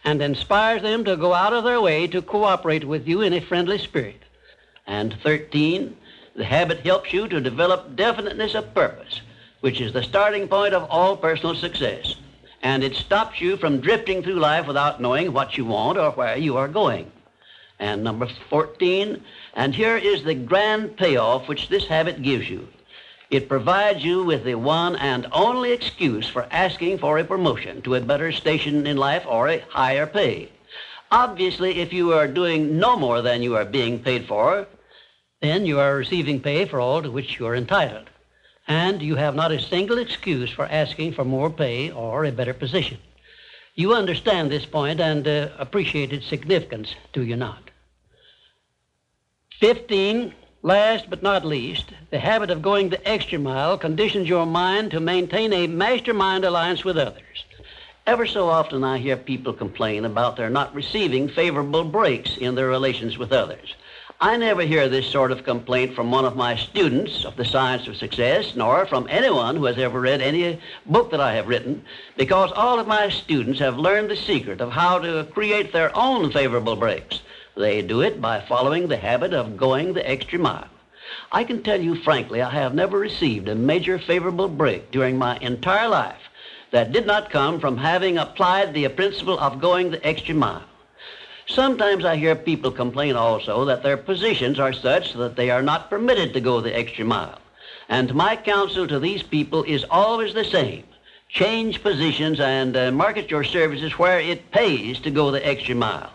and inspires them to go out of their way to cooperate with you in a friendly spirit. And 13, the habit helps you to develop definiteness of purpose, which is the starting point of all personal success. And it stops you from drifting through life without knowing what you want or where you are going. And number 14, and here is the grand payoff which this habit gives you. It provides you with the one and only excuse for asking for a promotion to a better station in life or a higher pay. Obviously, if you are doing no more than you are being paid for, then you are receiving pay for all to which you are entitled. And you have not a single excuse for asking for more pay or a better position. You understand this point and appreciate its significance, do you not? 15, last but not least, the habit of going the extra mile conditions your mind to maintain a mastermind alliance with others. Ever so often I hear people complain about their not receiving favorable breaks in their relations with others. I never hear this sort of complaint from one of my students of the science of success, nor from anyone who has ever read any book that I have written, because all of my students have learned the secret of how to create their own favorable breaks. They do it by following the habit of going the extra mile. I can tell you frankly, I have never received a major favorable break during my entire life that did not come from having applied the principle of going the extra mile. Sometimes I hear people complain also that their positions are such that they are not permitted to go the extra mile. And my counsel to these people is always the same. Change positions and market your services where it pays to go the extra mile.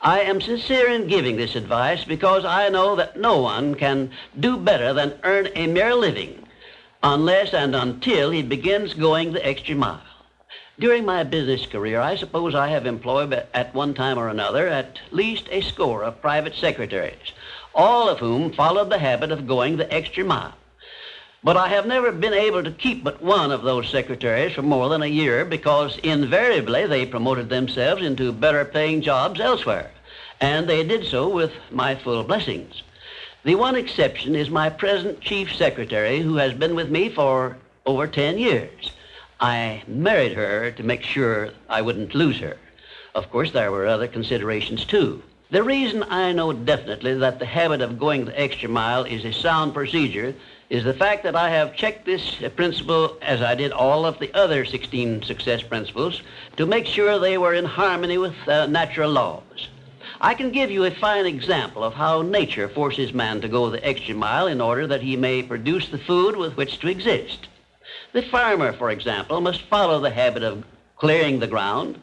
I am sincere in giving this advice because I know that no one can do better than earn a mere living unless and until he begins going the extra mile. During my business career, I suppose I have employed at one time or another at least a score of private secretaries, all of whom followed the habit of going the extra mile. But I have never been able to keep but one of those secretaries for more than a year because invariably they promoted themselves into better paying jobs elsewhere, and they did so with my full blessings. The one exception is my present chief secretary, who has been with me for over 10 years. I married her to make sure I wouldn't lose her. Of course, there were other considerations too. The reason I know definitely that the habit of going the extra mile is a sound procedure is the fact that I have checked this principle, as I did all of the other 16 success principles, to make sure they were in harmony with natural laws. I can give you a fine example of how nature forces man to go the extra mile in order that he may produce the food with which to exist. The farmer, for example, must follow the habit of clearing the ground,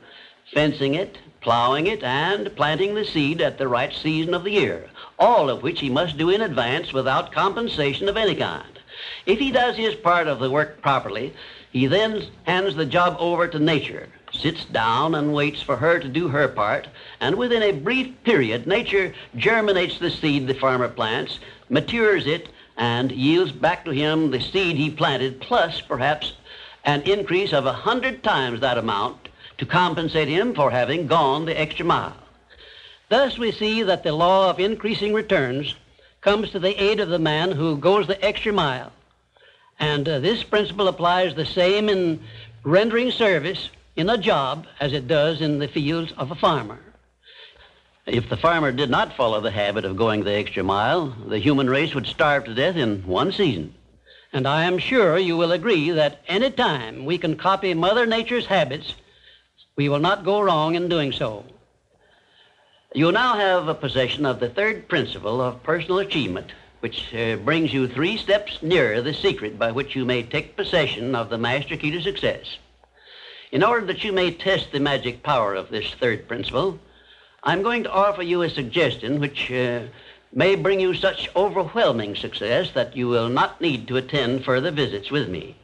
fencing it, plowing it, and planting the seed at the right season of the year, all of which he must do in advance without compensation of any kind. If he does his part of the work properly, he then hands the job over to nature, sits down and waits for her to do her part, and within a brief period, nature germinates the seed the farmer plants, matures it, and yields back to him the seed he planted, plus perhaps an increase of 100 times that amount to compensate him for having gone the extra mile. Thus we see that the law of increasing returns comes to the aid of the man who goes the extra mile. And this principle applies the same in rendering service in a job as it does in the fields of a farmer. If the farmer did not follow the habit of going the extra mile, the human race would starve to death in one season. And I am sure you will agree that any time we can copy Mother Nature's habits, we will not go wrong in doing so. You now have a possession of the third principle of personal achievement, which brings you 3 steps nearer the secret by which you may take possession of the master key to success. In order that you may test the magic power of this third principle, I'm going to offer you a suggestion which may bring you such overwhelming success that you will not need to attend further visits with me.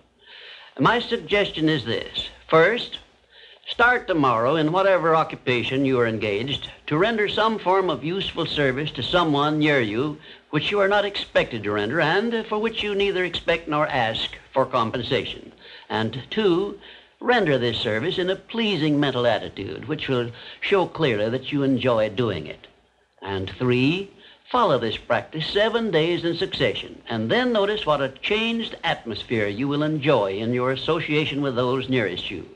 My suggestion is this. First, start tomorrow in whatever occupation you are engaged to render some form of useful service to someone near you which you are not expected to render and for which you neither expect nor ask for compensation. And 2, render this service in a pleasing mental attitude, which will show clearly that you enjoy doing it. And 3, follow this practice 7 days in succession, and then notice what a changed atmosphere you will enjoy in your association with those nearest you.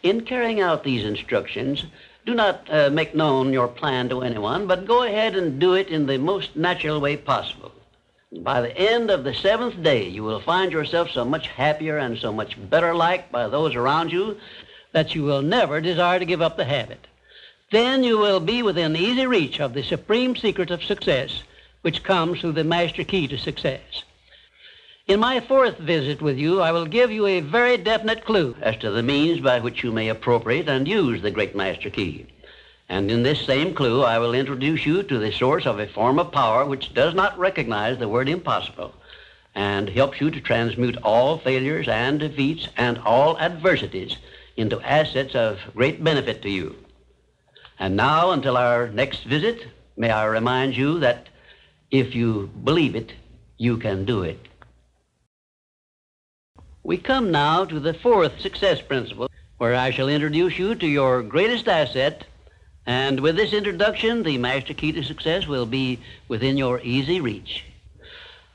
In carrying out these instructions, do not make known your plan to anyone, but go ahead and do it in the most natural way possible. By the end of the 7th day, you will find yourself so much happier and so much better liked by those around you that you will never desire to give up the habit. Then you will be within easy reach of the supreme secret of success, which comes through the master key to success. In my 4th visit with you, I will give you a very definite clue as to the means by which you may appropriate and use the great master key. And in this same clue, I will introduce you to the source of a form of power which does not recognize the word impossible and helps you to transmute all failures and defeats and all adversities into assets of great benefit to you. And now, until our next visit, may I remind you that if you believe it, you can do it. We come now to the 4th success principle, where I shall introduce you to your greatest asset, and with this introduction, the master key to success will be within your easy reach.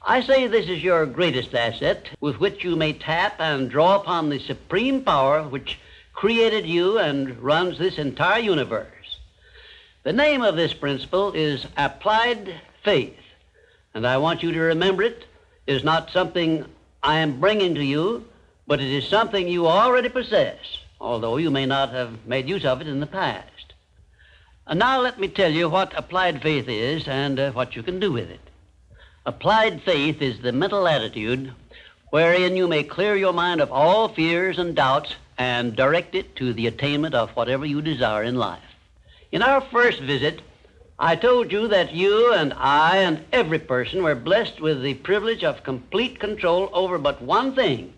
I say this is your greatest asset, with which you may tap and draw upon the supreme power which created you and runs this entire universe. The name of this principle is applied faith, and I want you to remember it is not something I am bringing to you, but it is something you already possess, although you may not have made use of it in the past. And now let me tell you what applied faith is and what you can do with it. Applied faith is the mental attitude wherein you may clear your mind of all fears and doubts and direct it to the attainment of whatever you desire in life. In our first visit, I told you that you and I and every person were blessed with the privilege of complete control over but one thing,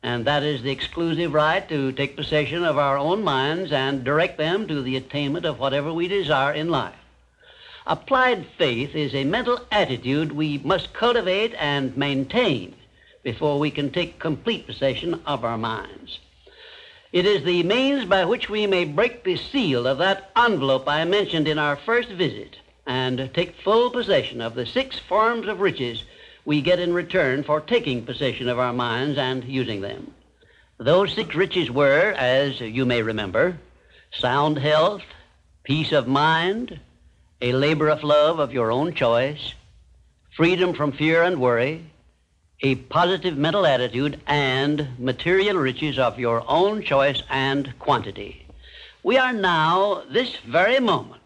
and that is the exclusive right to take possession of our own minds and direct them to the attainment of whatever we desire in life. Applied faith is a mental attitude we must cultivate and maintain before we can take complete possession of our minds. It is the means by which we may break the seal of that envelope I mentioned in our first visit and take full possession of the 6 forms of riches we get in return for taking possession of our minds and using them. Those 6 riches were, as you may remember, sound health, peace of mind, a labor of love of your own choice, freedom from fear and worry, a positive mental attitude, and material riches of your own choice and quantity. We are now, this very moment,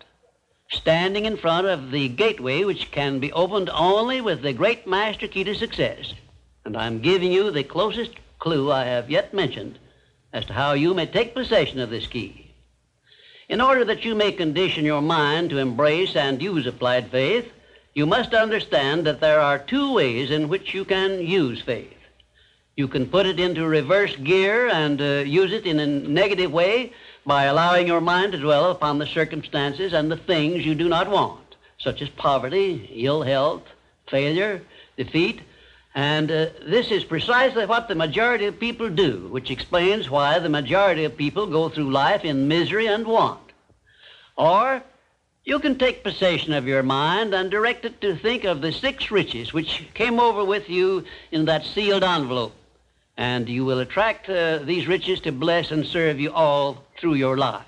standing in front of the gateway which can be opened only with the great master key to success. And I'm giving you the closest clue I have yet mentioned as to how you may take possession of this key. In order that you may condition your mind to embrace and use applied faith, you must understand that there are 2 ways in which you can use faith. You can put it into reverse gear and use it in a negative way by allowing your mind to dwell upon the circumstances and the things you do not want, such as poverty, ill health, failure, defeat. And this is precisely what the majority of people do, which explains why the majority of people go through life in misery and want. Or you can take possession of your mind and direct it to think of the 6 riches which came over with you in that sealed envelope. And you will attract these riches to bless and serve you all through your life.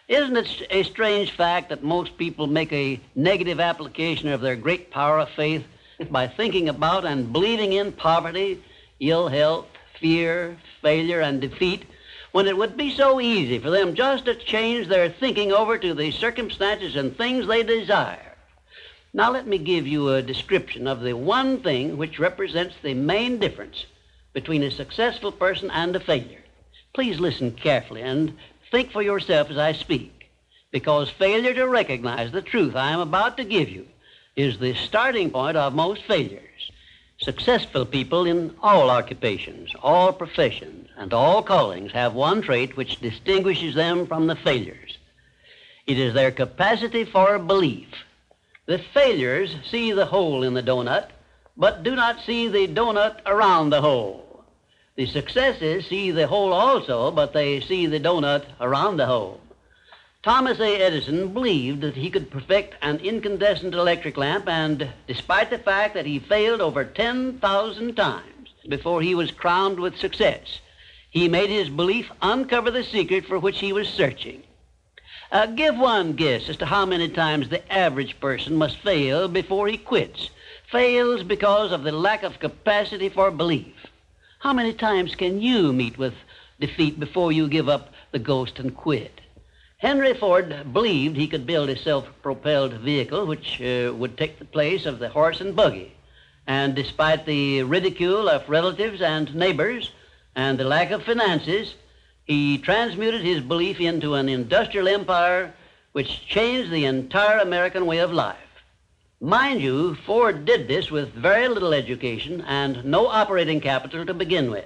Isn't it a strange fact that most people make a negative application of their great power of faith by thinking about and believing in poverty, ill health, fear, failure, and defeat, when it would be so easy for them just to change their thinking over to the circumstances and things they desire? Now let me give you a description of the one thing which represents the main difference between a successful person and a failure. Please listen carefully and think for yourself as I speak, because failure to recognize the truth I am about to give you is the starting point of most failures. Successful people in all occupations, all professions, and all callings have one trait which distinguishes them from the failures. It is their capacity for belief. The failures see the hole in the donut, but do not see the donut around the hole. The successes see the hole also, but they see the donut around the hole. Thomas A. Edison believed that he could perfect an incandescent electric lamp, and despite the fact that he failed over 10,000 times before he was crowned with success, He made his belief uncover the secret for which he was searching. Give one guess as to how many times the average person must fail before he quits. Fails because of the lack of capacity for belief. How many times can you meet with defeat before you give up the ghost and quit? Henry Ford believed he could build a self-propelled vehicle which would take the place of the horse and buggy. And despite the ridicule of relatives and neighbors and the lack of finances, he transmuted his belief into an industrial empire which changed the entire American way of life. Mind you, Ford did this with very little education and no operating capital to begin with.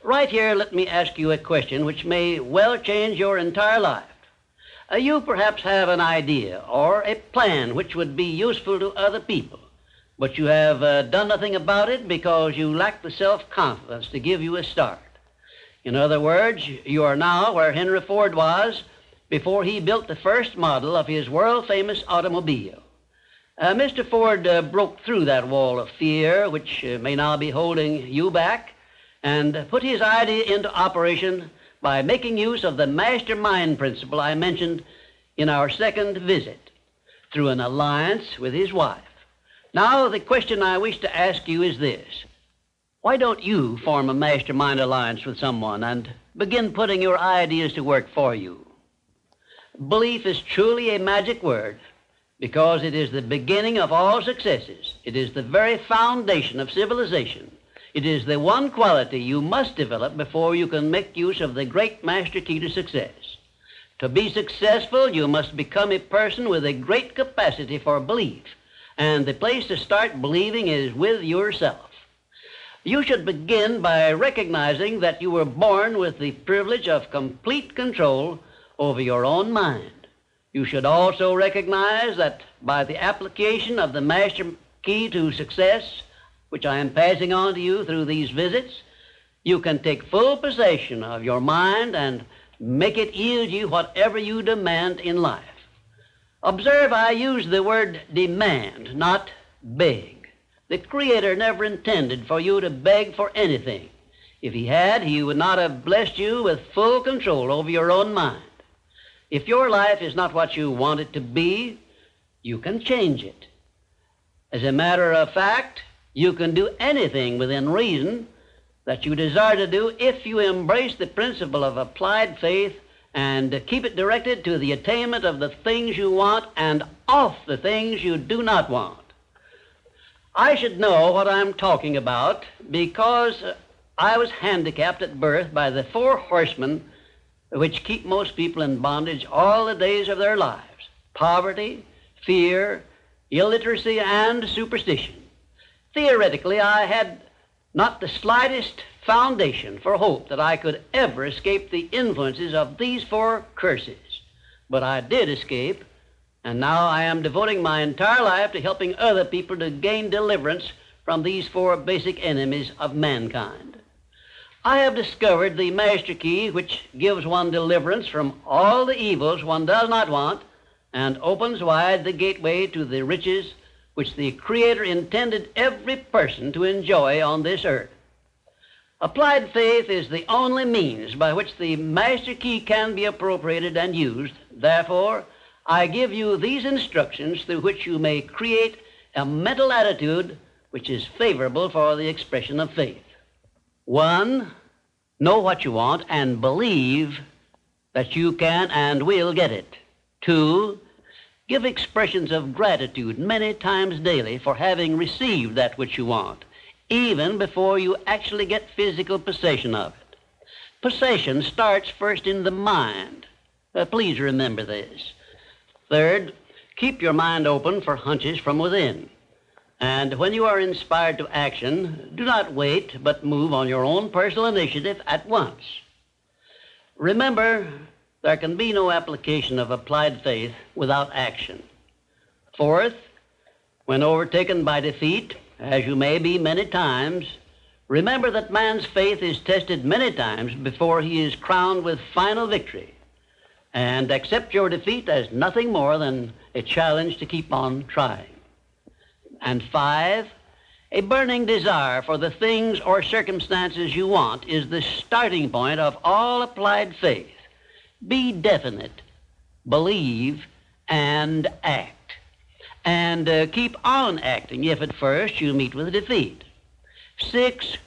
Right here, let me ask you a question which may well change your entire life. You perhaps have an idea or a plan which would be useful to other people, but you have done nothing about it because you lack the self-confidence to give you a start. In other words, you are now where Henry Ford was before he built the first model of his world-famous automobile. Mr. Ford broke through that wall of fear which may now be holding you back and put his idea into operation by making use of the mastermind principle I mentioned in our second visit through an alliance with his wife. Now, the question I wish to ask you is this. Why don't you form a mastermind alliance with someone and begin putting your ideas to work for you? Belief is truly a magic word because it is the beginning of all successes. It is the very foundation of civilization. It is the one quality you must develop before you can make use of the great master key to success. To be successful, you must become a person with a great capacity for belief, and the place to start believing is with yourself. You should begin by recognizing that you were born with the privilege of complete control over your own mind. You should also recognize that by the application of the master key to success, which I am passing on to you through these visits, you can take full possession of your mind and make it yield you whatever you demand in life. Observe, I use the word demand, not beg. The Creator never intended for you to beg for anything. If He had, He would not have blessed you with full control over your own mind. If your life is not what you want it to be, you can change it. As a matter of fact, you can do anything within reason that you desire to do if you embrace the principle of applied faith and keep it directed to the attainment of the things you want and off the things you do not want. I should know what I'm talking about because I was handicapped at birth by the four horsemen which keep most people in bondage all the days of their lives: poverty, fear, illiteracy, and superstition. Theoretically, I had not the slightest foundation for hope that I could ever escape the influences of these four curses. But I did escape, and now I am devoting my entire life to helping other people to gain deliverance from these four basic enemies of mankind. I have discovered the master key which gives one deliverance from all the evils one does not want and opens wide the gateway to the riches which the Creator intended every person to enjoy on this earth. Applied faith is the only means by which the master key can be appropriated and used. Therefore, I give you these instructions through which you may create a mental attitude which is favorable for the expression of faith. 1, know what you want and believe that you can and will get it. 2, give expressions of gratitude many times daily for having received that which you want, even before you actually get physical possession of it. Possession starts first in the mind. Please remember this. 3rd, keep your mind open for hunches from within. And when you are inspired to action, do not wait, but move on your own personal initiative at once. Remember, there can be no application of applied faith without action. 4th, when overtaken by defeat, as you may be many times, remember that man's faith is tested many times before he is crowned with final victory. And accept your defeat as nothing more than a challenge to keep on trying. And 5, A burning desire for the things or circumstances you want is the starting point of all applied faith. Be definite, believe, and act. And keep on acting if at first you meet with defeat. 6,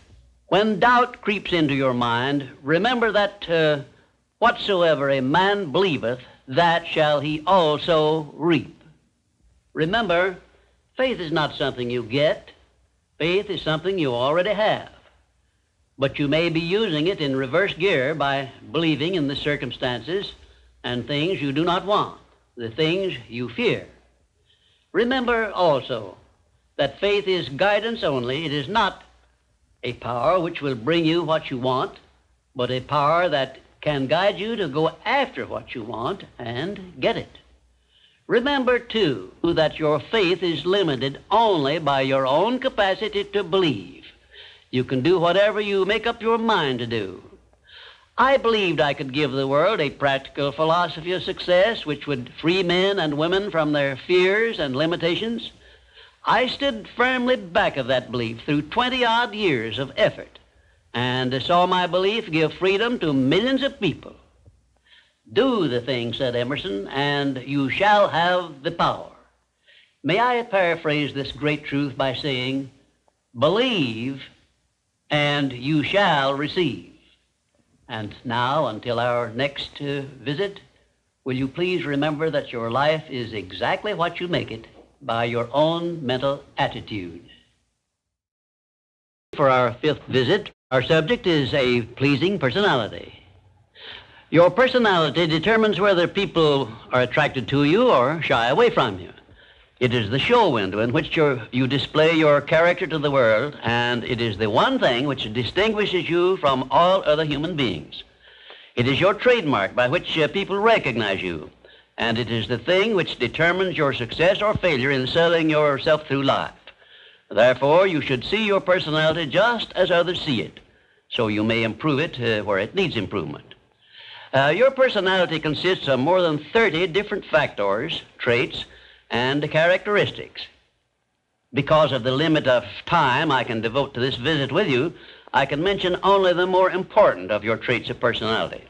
when doubt creeps into your mind, remember that whatsoever a man believeth, that shall he also reap. Remember, faith is not something you get. Faith is something you already have. But you may be using it in reverse gear by believing in the circumstances and things you do not want, the things you fear. Remember also that faith is guidance only. It is not a power which will bring you what you want, but a power that can guide you to go after what you want and get it. Remember, too, that your faith is limited only by your own capacity to believe. You can do whatever you make up your mind to do. I believed I could give the world a practical philosophy of success which would free men and women from their fears and limitations. I stood firmly back of that belief through 20-odd years of effort and saw my belief give freedom to millions of people. Do the thing, said Emerson, and you shall have the power. May I paraphrase this great truth by saying, believe and you shall receive. And now, until our next visit, will you please remember that your life is exactly what you make it by your own mental attitude. For our 5th visit, our subject is a pleasing personality. Your personality determines whether people are attracted to you or shy away from you. It is the show window in which you display your character to the world, and it is the one thing which distinguishes you from all other human beings. It is your trademark by which people recognize you, and it is the thing which determines your success or failure in selling yourself through life. Therefore, you should see your personality just as others see it, so you may improve it where it needs improvement. Your personality consists of more than 30 different factors, traits, and characteristics. Because of the limit of time I can devote to this visit with you, I can mention only the more important of your traits of personality.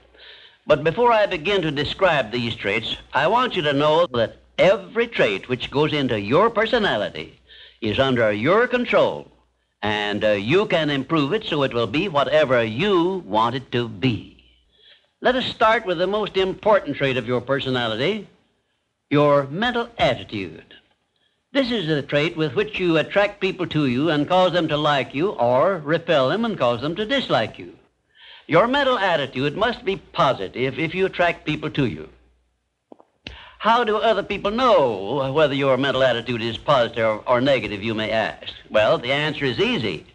But before I begin to describe these traits, I want you to know that every trait which goes into your personality is under your control, and you can improve it so it will be whatever you want it to be. Let us start with the most important trait of your personality, your mental attitude. This is the trait with which you attract people to you and cause them to like you, or repel them and cause them to dislike you. Your mental attitude must be positive if you attract people to you. How do other people know whether your mental attitude is positive or negative, you may ask? Well, the answer is easy.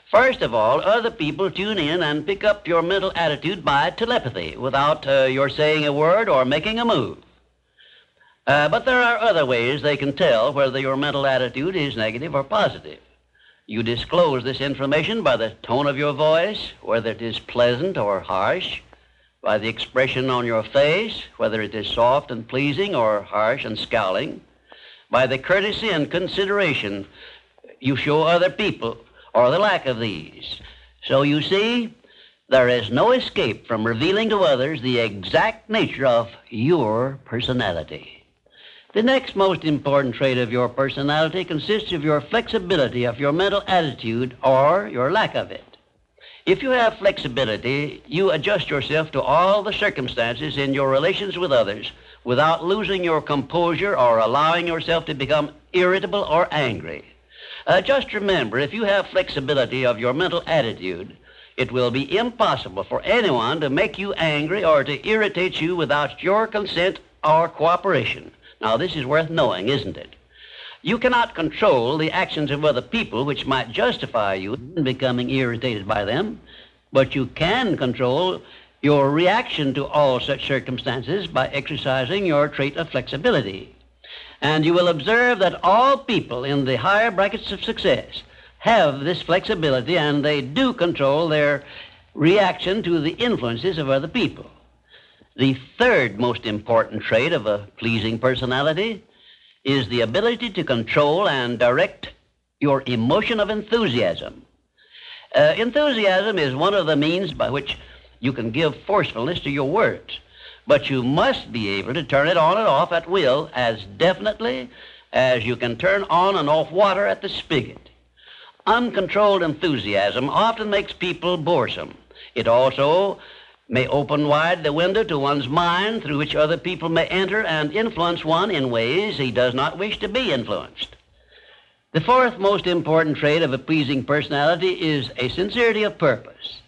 First of all, other people tune in and pick up your mental attitude by telepathy without your saying a word or making a move. But there are other ways they can tell whether your mental attitude is negative or positive. You disclose this information by the tone of your voice, whether it is pleasant or harsh, by the expression on your face, whether it is soft and pleasing or harsh and scowling, by the courtesy and consideration you show other people, or the lack of these. So you see, there is no escape from revealing to others the exact nature of your personality. The next most important trait of your personality consists of your flexibility of your mental attitude or your lack of it. If you have flexibility, you adjust yourself to all the circumstances in your relations with others without losing your composure or allowing yourself to become irritable or angry. Just remember, if you have flexibility of your mental attitude, it will be impossible for anyone to make you angry or to irritate you without your consent or cooperation. Now, this is worth knowing, isn't it? You cannot control the actions of other people which might justify you in becoming irritated by them, but you can control your reaction to all such circumstances by exercising your trait of flexibility. And you will observe that all people in the higher brackets of success have this flexibility, and they do control their reaction to the influences of other people. The third most important trait of a pleasing personality is the ability to control and direct your emotion of enthusiasm. Enthusiasm is one of the means by which you can give forcefulness to your words, but you must be able to turn it on and off at will as definitely as you can turn on and off water at the spigot. Uncontrolled enthusiasm often makes people boresome. It also may open wide the window to one's mind through which other people may enter and influence one in ways he does not wish to be influenced. The fourth most important trait of a pleasing personality is a sincerity of purpose.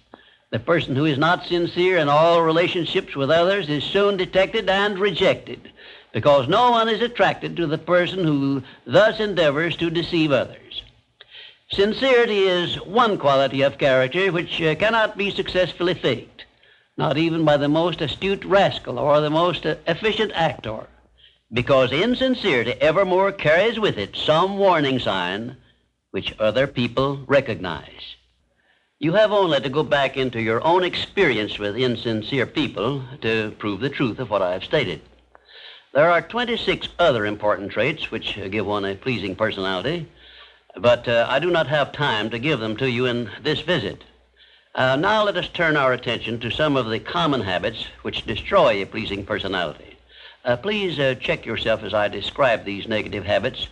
The person who is not sincere in all relationships with others is soon detected and rejected, because no one is attracted to the person who thus endeavors to deceive others. Sincerity is one quality of character which cannot be successfully faked, not even by the most astute rascal or the most efficient actor, because insincerity evermore carries with it some warning sign which other people recognize. You have only to go back into your own experience with insincere people to prove the truth of what I have stated. There are 26 other important traits which give one a pleasing personality, but I do not have time to give them to you in this visit. Now let us turn our attention to some of the common habits which destroy a pleasing personality. Please check yourself as I describe these negative habits,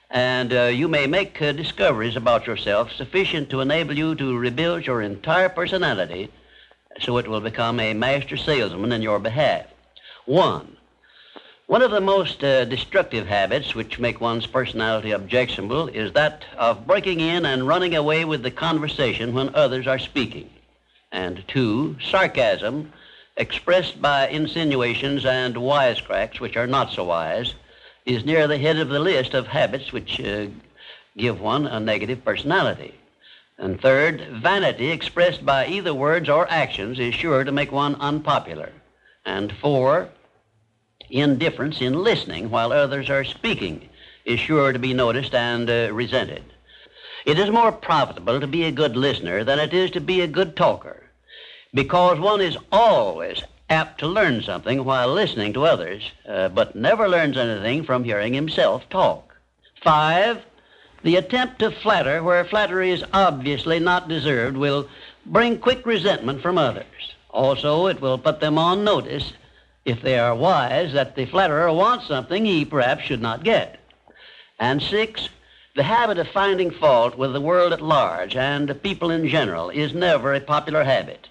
and you may make discoveries about yourself sufficient to enable you to rebuild your entire personality so it will become a master salesman in your behalf. One of the most destructive habits which make one's personality objectionable is that of breaking in and running away with the conversation when others are speaking. And 2, sarcasm, expressed by insinuations and wisecracks which are not so wise, is near the head of the list of habits which give one a negative personality. And 3rd, vanity expressed by either words or actions is sure to make one unpopular. And 4, indifference in listening while others are speaking is sure to be noticed and resented. It is more profitable to be a good listener than it is to be a good talker, because one is always apt to learn something while listening to others, but never learns anything from hearing himself talk. 5, the attempt to flatter where flattery is obviously not deserved will bring quick resentment from others. Also, it will put them on notice, if they are wise, that the flatterer wants something he perhaps should not get. And 6, the habit of finding fault with the world at large and people in general is never a popular habit,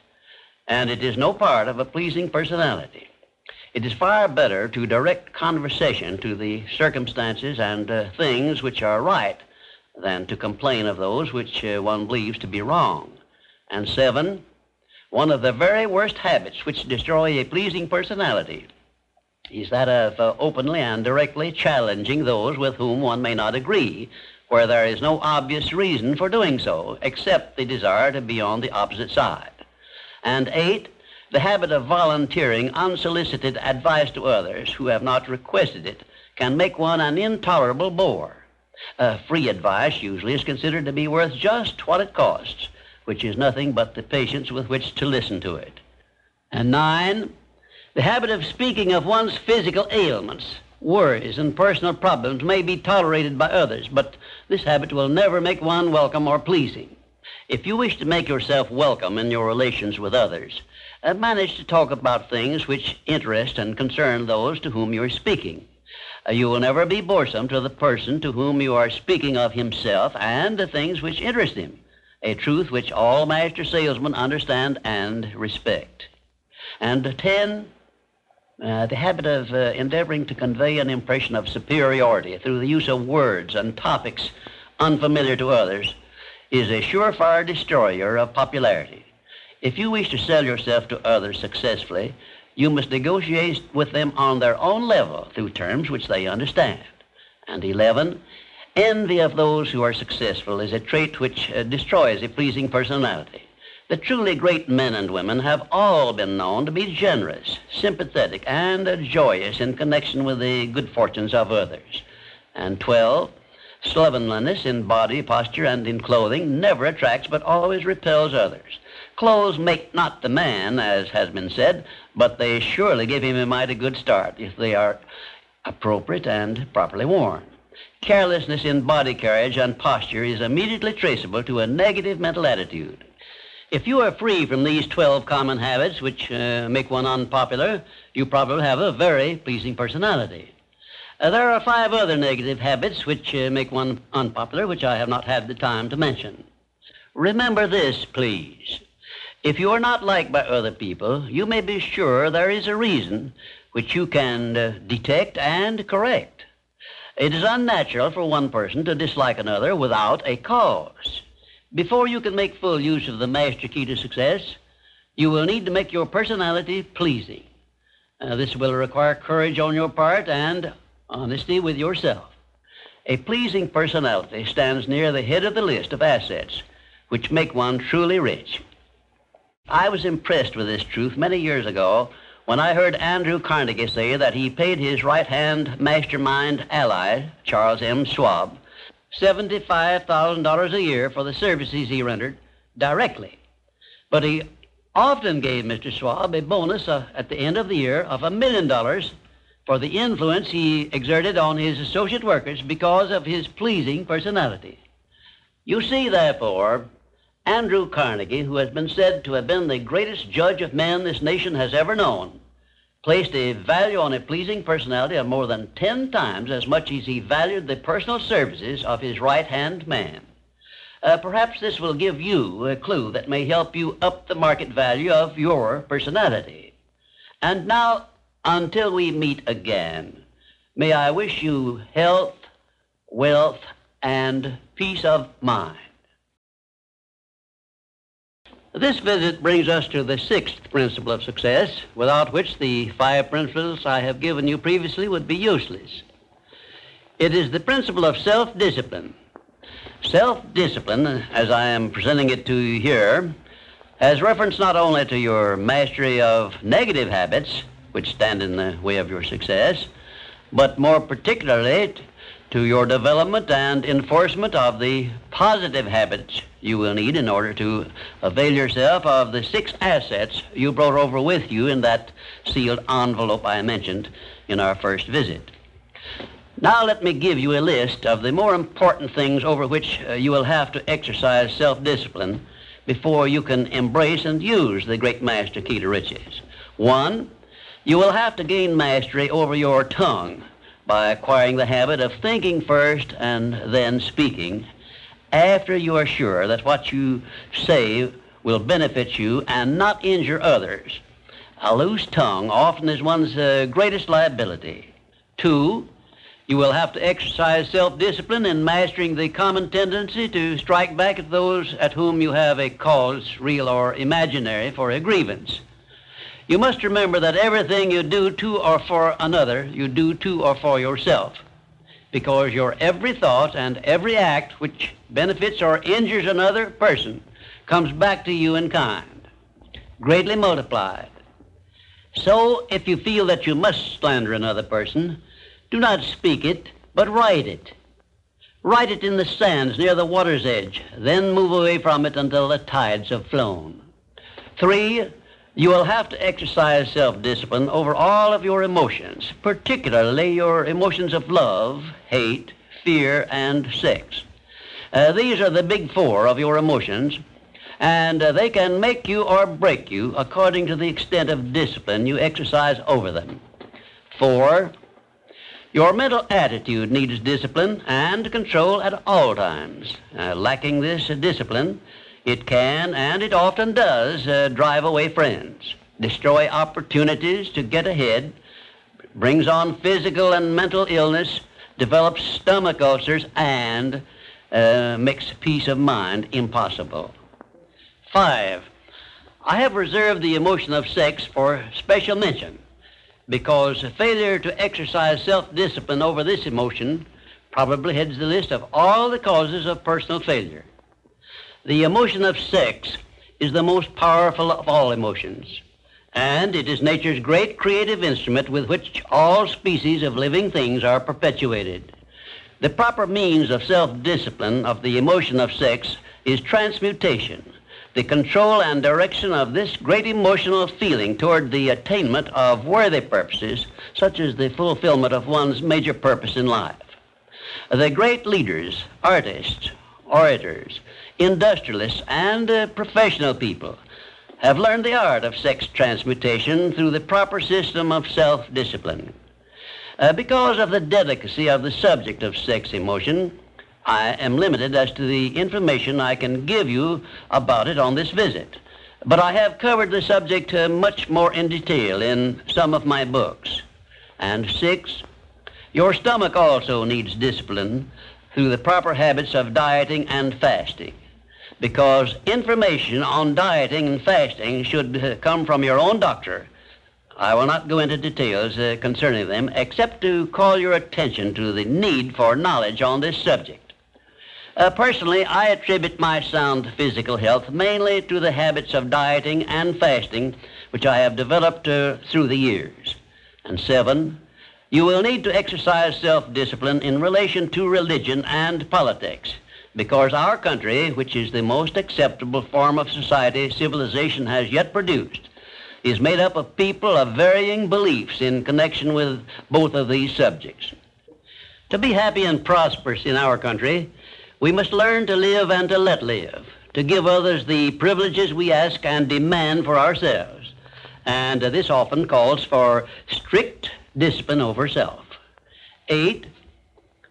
and it is no part of a pleasing personality. It is far better to direct conversation to the circumstances and things which are right than to complain of those which one believes to be wrong. And 7, one of the very worst habits which destroy a pleasing personality is that of openly and directly challenging those with whom one may not agree, where there is no obvious reason for doing so, except the desire to be on the opposite side. And 8, the habit of volunteering unsolicited advice to others who have not requested it can make one an intolerable bore. Free advice usually is considered to be worth just what it costs, which is nothing but the patience with which to listen to it. And 9, the habit of speaking of one's physical ailments, worries, and personal problems may be tolerated by others, but this habit will never make one welcome or pleasing. If you wish to make yourself welcome in your relations with others, manage to talk about things which interest and concern those to whom you are speaking. You will never be boresome to the person to whom you are speaking of himself and the things which interest him, a truth which all master salesmen understand and respect. And 10, the habit of endeavoring to convey an impression of superiority through the use of words and topics unfamiliar to others is a surefire destroyer of popularity. If you wish to sell yourself to others successfully, you must negotiate with them on their own level through terms which they understand. And 11, envy of those who are successful is a trait which destroys a pleasing personality. The truly great men and women have all been known to be generous, sympathetic, and joyous in connection with the good fortunes of others. And 12, slovenliness in body, posture, and in clothing never attracts but always repels others. Clothes make not the man, as has been said, but they surely give him a mighty good start if they are appropriate and properly worn. Carelessness in body carriage and posture is immediately traceable to a negative mental attitude. If you are free from these 12 common habits which make one unpopular, you probably have a very pleasing personality. There are 5 other negative habits which make one unpopular, which I have not had the time to mention. Remember this, please. If you are not liked by other people, you may be sure there is a reason which you can detect and correct. It is unnatural for one person to dislike another without a cause. Before you can make full use of the master key to success, you will need to make your personality pleasing. This will require courage on your part and honesty with yourself. A pleasing personality stands near the head of the list of assets which make one truly rich. I was impressed with this truth many years ago when I heard Andrew Carnegie say that he paid his right-hand mastermind ally, Charles M. Schwab, $75,000 a year for the services he rendered directly. But he often gave Mr. Schwab a bonus at the end of the year of $1 million for the influence he exerted on his associate workers because of his pleasing personality. You see, therefore, Andrew Carnegie, who has been said to have been the greatest judge of men this nation has ever known, placed a value on a pleasing personality of more than 10 times as much as he valued the personal services of his right-hand man. Perhaps this will give you a clue that may help you up the market value of your personality. And now, until we meet again, may I wish you health, wealth, and peace of mind. This visit brings us to the 6th principle of success, without which the 5 principles I have given you previously would be useless. It is the principle of self-discipline. Self-discipline, as I am presenting it to you here, has reference not only to your mastery of negative habits, which stand in the way of your success, but more particularly to your development and enforcement of the positive habits you will need in order to avail yourself of the 6 assets you brought over with you in that sealed envelope I mentioned in our first visit. Now let me give you a list of the more important things over which you will have to exercise self-discipline before you can embrace and use the great master key to riches. 1, you will have to gain mastery over your tongue by acquiring the habit of thinking first and then speaking after you are sure that what you say will benefit you and not injure others. A loose tongue often is one's greatest liability. 2, you will have to exercise self-discipline in mastering the common tendency to strike back at those at whom you have a cause, real or imaginary, for a grievance. You must remember that everything you do to or for another, you do to or for yourself, because your every thought and every act which benefits or injures another person comes back to you in kind, greatly multiplied. So, if you feel that you must slander another person, do not speak it, but write it. Write it in the sands near the water's edge, then move away from it until the tides have flown. 3, you will have to exercise self-discipline over all of your emotions, particularly your emotions of love, hate, fear, and sex. These are the big 4 of your emotions, and they can make you or break you according to the extent of discipline you exercise over them. 4, your mental attitude needs discipline and control at all times. Lacking this discipline, it can, and it often does, drive away friends, destroy opportunities to get ahead, brings on physical and mental illness, develops stomach ulcers, and makes peace of mind impossible. 5, I have reserved the emotion of sex for special mention, because failure to exercise self-discipline over this emotion probably heads the list of all the causes of personal failure. The emotion of sex is the most powerful of all emotions, and it is nature's great creative instrument with which all species of living things are perpetuated. The proper means of self-discipline of the emotion of sex is transmutation, the control and direction of this great emotional feeling toward the attainment of worthy purposes, such as the fulfillment of one's major purpose in life. The great leaders, artists, orators, industrialists, and professional people have learned the art of sex transmutation through the proper system of self-discipline. Because of the delicacy of the subject of sex emotion, I am limited as to the information I can give you about it on this visit. But I have covered the subject much more in detail in some of my books. And 6, your stomach also needs discipline through the proper habits of dieting and fasting. Because information on dieting and fasting should come from your own doctor. I will not go into details concerning them, except to call your attention to the need for knowledge on this subject. Personally, I attribute my sound physical health mainly to the habits of dieting and fasting, which I have developed through the years. And 7, you will need to exercise self-discipline in relation to religion and politics, because our country, which is the most acceptable form of society civilization has yet produced, is made up of people of varying beliefs in connection with both of these subjects. To be happy and prosperous in our country, we must learn to live and to let live, to give others the privileges we ask and demand for ourselves. And this often calls for strict discipline over self. 8,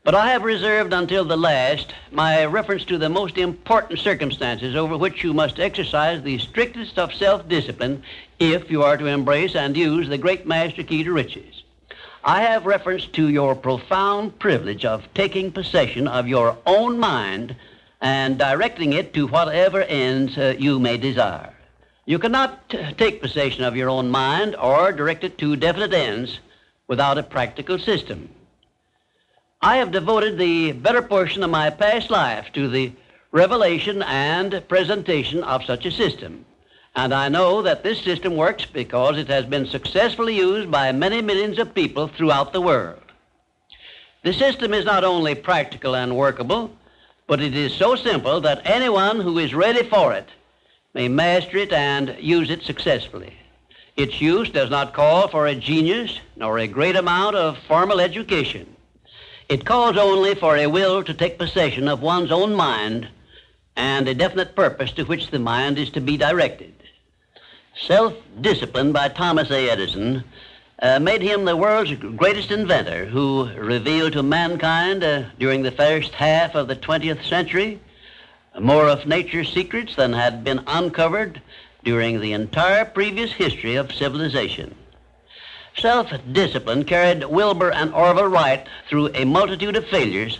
but I have reserved until the last my reference to the most important circumstances over which you must exercise the strictest of self-discipline if you are to embrace and use the great master key to riches. I have reference to your profound privilege of taking possession of your own mind and directing it to whatever ends you may desire. You cannot take possession of your own mind or direct it to definite ends without a practical system. I have devoted the better portion of my past life to the revelation and presentation of such a system. And I know that this system works because it has been successfully used by many millions of people throughout the world. The system is not only practical and workable, but it is so simple that anyone who is ready for it may master it and use it successfully. Its use does not call for a genius nor a great amount of formal education. It calls only for a will to take possession of one's own mind and a definite purpose to which the mind is to be directed. Self-discipline by Thomas A. Edison made him the world's greatest inventor, who revealed to mankind during the first half of the 20th century more of nature's secrets than had been uncovered during the entire previous history of civilization. Self-discipline carried Wilbur and Orville Wright through a multitude of failures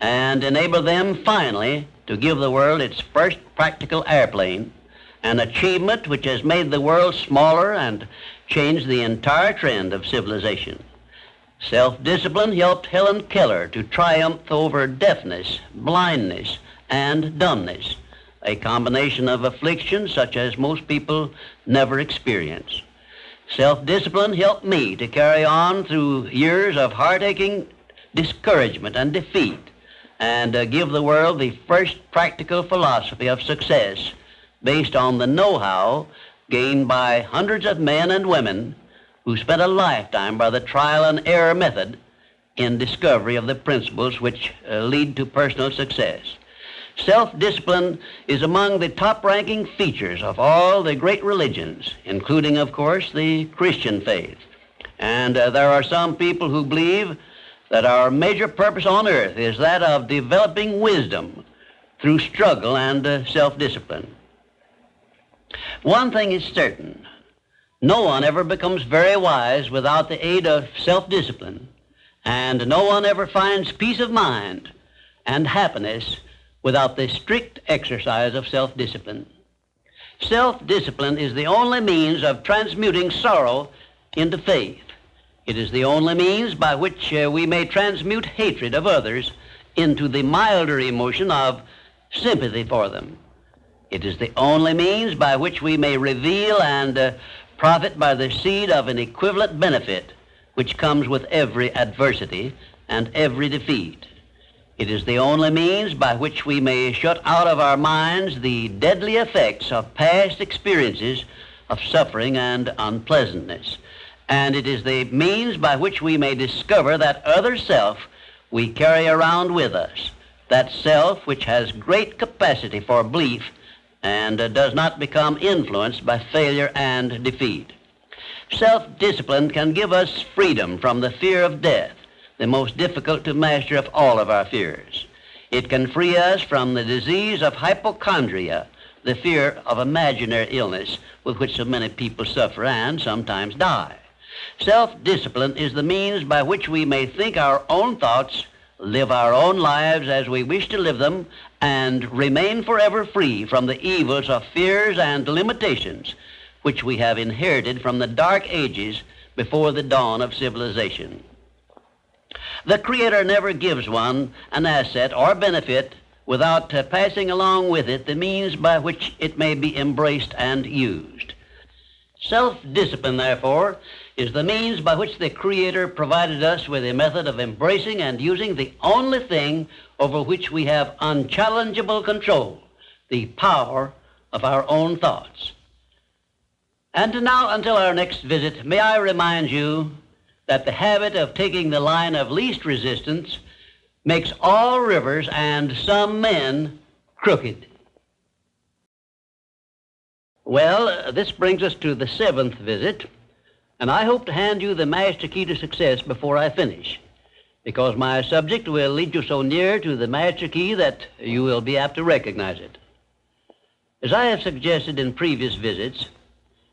and enabled them finally to give the world its first practical airplane, an achievement which has made the world smaller and changed the entire trend of civilization. Self-discipline helped Helen Keller to triumph over deafness, blindness, and dumbness, a combination of afflictions such as most people never experience. Self-discipline helped me to carry on through years of heart-aching discouragement and defeat and give the world the first practical philosophy of success based on the know-how gained by hundreds of men and women who spent a lifetime by the trial and error method in discovery of the principles which lead to personal success. Self-discipline is among the top-ranking features of all the great religions, including, of course, the Christian faith. And there are some people who believe that our major purpose on earth is that of developing wisdom through struggle and self-discipline. One thing is certain: no one ever becomes very wise without the aid of self-discipline, and no one ever finds peace of mind and happiness without the strict exercise of self-discipline. Self-discipline is the only means of transmuting sorrow into faith. It is the only means by which we may transmute hatred of others into the milder emotion of sympathy for them. It is the only means by which we may reveal and profit by the seed of an equivalent benefit which comes with every adversity and every defeat. It is the only means by which we may shut out of our minds the deadly effects of past experiences of suffering and unpleasantness. And it is the means by which we may discover that other self we carry around with us, that self which has great capacity for belief and does not become influenced by failure and defeat. Self-discipline can give us freedom from the fear of death, the most difficult to master of all of our fears. It can free us from the disease of hypochondria, the fear of imaginary illness with which so many people suffer and sometimes die. Self-discipline is the means by which we may think our own thoughts, live our own lives as we wish to live them, and remain forever free from the evils of fears and limitations which we have inherited from the dark ages before the dawn of civilization. The Creator never gives one an asset or benefit without passing along with it the means by which it may be embraced and used. Self-discipline, therefore, is the means by which the Creator provided us with a method of embracing and using the only thing over which we have unchallengeable control, the power of our own thoughts. And now, until our next visit, may I remind you that the habit of taking the line of least resistance makes all rivers and some men crooked. Well, this brings us to the 7th visit, and I hope to hand you the master key to success before I finish, because my subject will lead you so near to the master key that you will be apt to recognize it. As I have suggested in previous visits,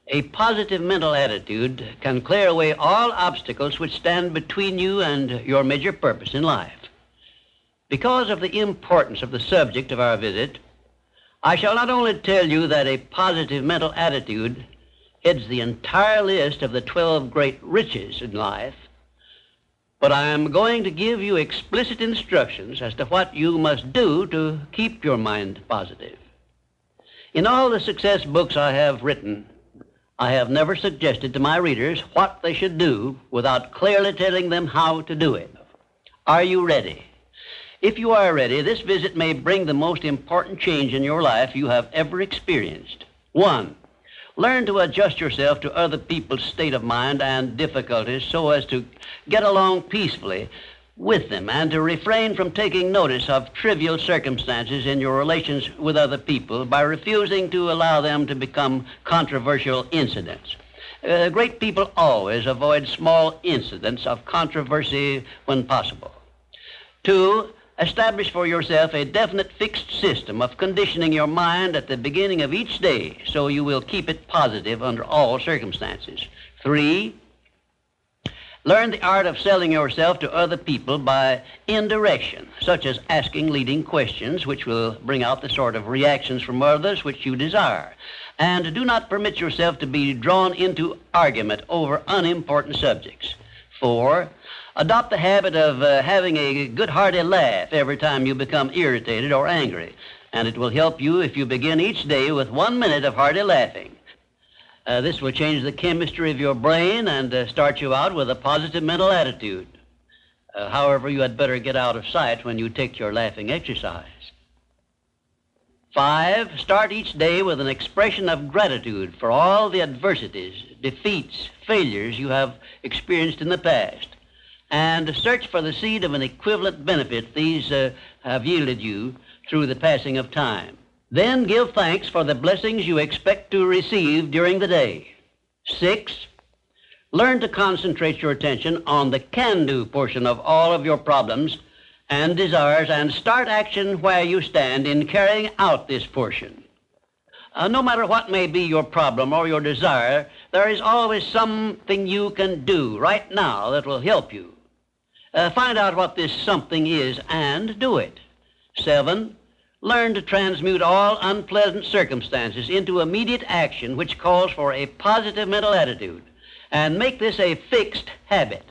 a positive mental attitude can clear away all obstacles which stand between you and your major purpose in life. Because of the importance of the subject of our visit, I shall not only tell you that a positive mental attitude heads the entire list of the 12 great riches in life, but I am going to give you explicit instructions as to what you must do to keep your mind positive. In all the success books I have written, I have never suggested to my readers what they should do without clearly telling them how to do it. Are you ready? If you are ready, this visit may bring the most important change in your life you have ever experienced. 1. Learn to adjust yourself to other people's state of mind and difficulties so as to get along peacefully with them and to refrain from taking notice of trivial circumstances in your relations with other people by refusing to allow them to become controversial incidents. Great people always avoid small incidents of controversy when possible. 2. Establish for yourself a definite fixed system of conditioning your mind at the beginning of each day so you will keep it positive under all circumstances. 3. Learn the art of selling yourself to other people by indirection, such as asking leading questions which will bring out the sort of reactions from others which you desire. And do not permit yourself to be drawn into argument over unimportant subjects. 4. Adopt the habit of having a good hearty laugh every time you become irritated or angry, and it will help you if you begin each day with 1 minute of hearty laughing. This will change the chemistry of your brain and start you out with a positive mental attitude. However, you had better get out of sight when you take your laughing exercise. 5, start each day with an expression of gratitude for all the adversities, defeats, failures you have experienced in the past, and search for the seed of an equivalent benefit these have yielded you through the passing of time. Then give thanks for the blessings you expect to receive during the day. 6, learn to concentrate your attention on the can-do portion of all of your problems and desires and start action where you stand in carrying out this portion. No matter what may be your problem or your desire, there is always something you can do right now that will help you. Find out what this something is and do it. 7, learn to transmute all unpleasant circumstances into immediate action which calls for a positive mental attitude, and make this a fixed habit.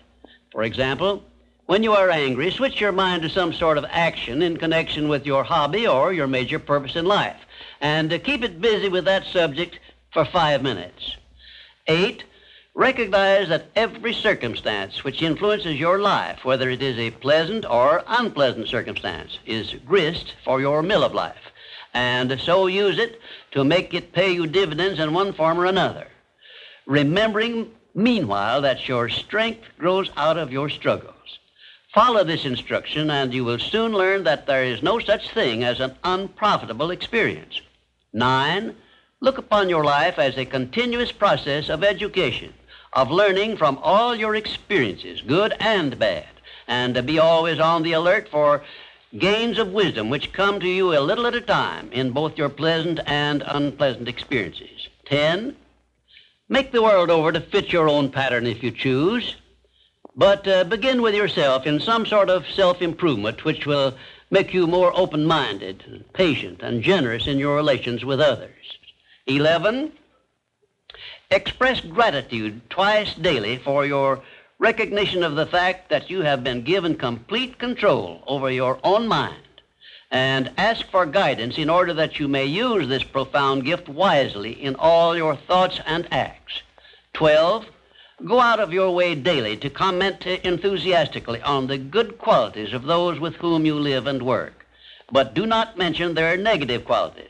For example, when you are angry, switch your mind to some sort of action in connection with your hobby or your major purpose in life, and keep it busy with that subject for 5 minutes. 8, recognize that every circumstance which influences your life, whether it is a pleasant or unpleasant circumstance, is grist for your mill of life, and so use it to make it pay you dividends in one form or another, remembering meanwhile that your strength grows out of your struggles. Follow this instruction and you will soon learn that there is no such thing as an unprofitable experience. 9, look upon your life as a continuous process of education, of learning from all your experiences, good and bad, and to be always on the alert for gains of wisdom which come to you a little at a time in both your pleasant and unpleasant experiences. 10, make the world over to fit your own pattern if you choose, but begin with yourself in some sort of self-improvement which will make you more open-minded, patient, and generous in your relations with others. 11, express gratitude twice daily for your recognition of the fact that you have been given complete control over your own mind, and ask for guidance in order that you may use this profound gift wisely in all your thoughts and acts. 12, go out of your way daily to comment enthusiastically on the good qualities of those with whom you live and work, but do not mention their negative qualities.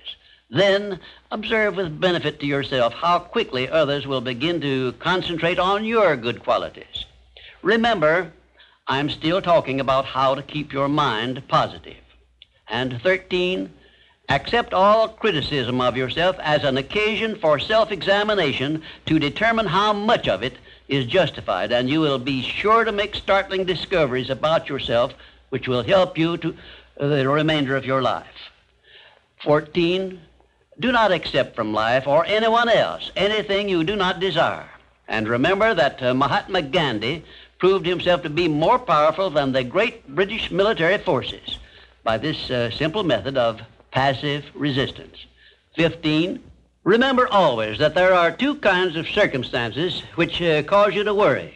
Then observe with benefit to yourself how quickly others will begin to concentrate on your good qualities. Remember, I'm still talking about how to keep your mind positive. And 13, accept all criticism of yourself as an occasion for self-examination to determine how much of it is justified, and you will be sure to make startling discoveries about yourself which will help you to the remainder of your life. 14, do not accept from life or anyone else anything you do not desire. And remember that Mahatma Gandhi proved himself to be more powerful than the great British military forces by this simple method of passive resistance. 15, remember always that there are two kinds of circumstances which cause you to worry.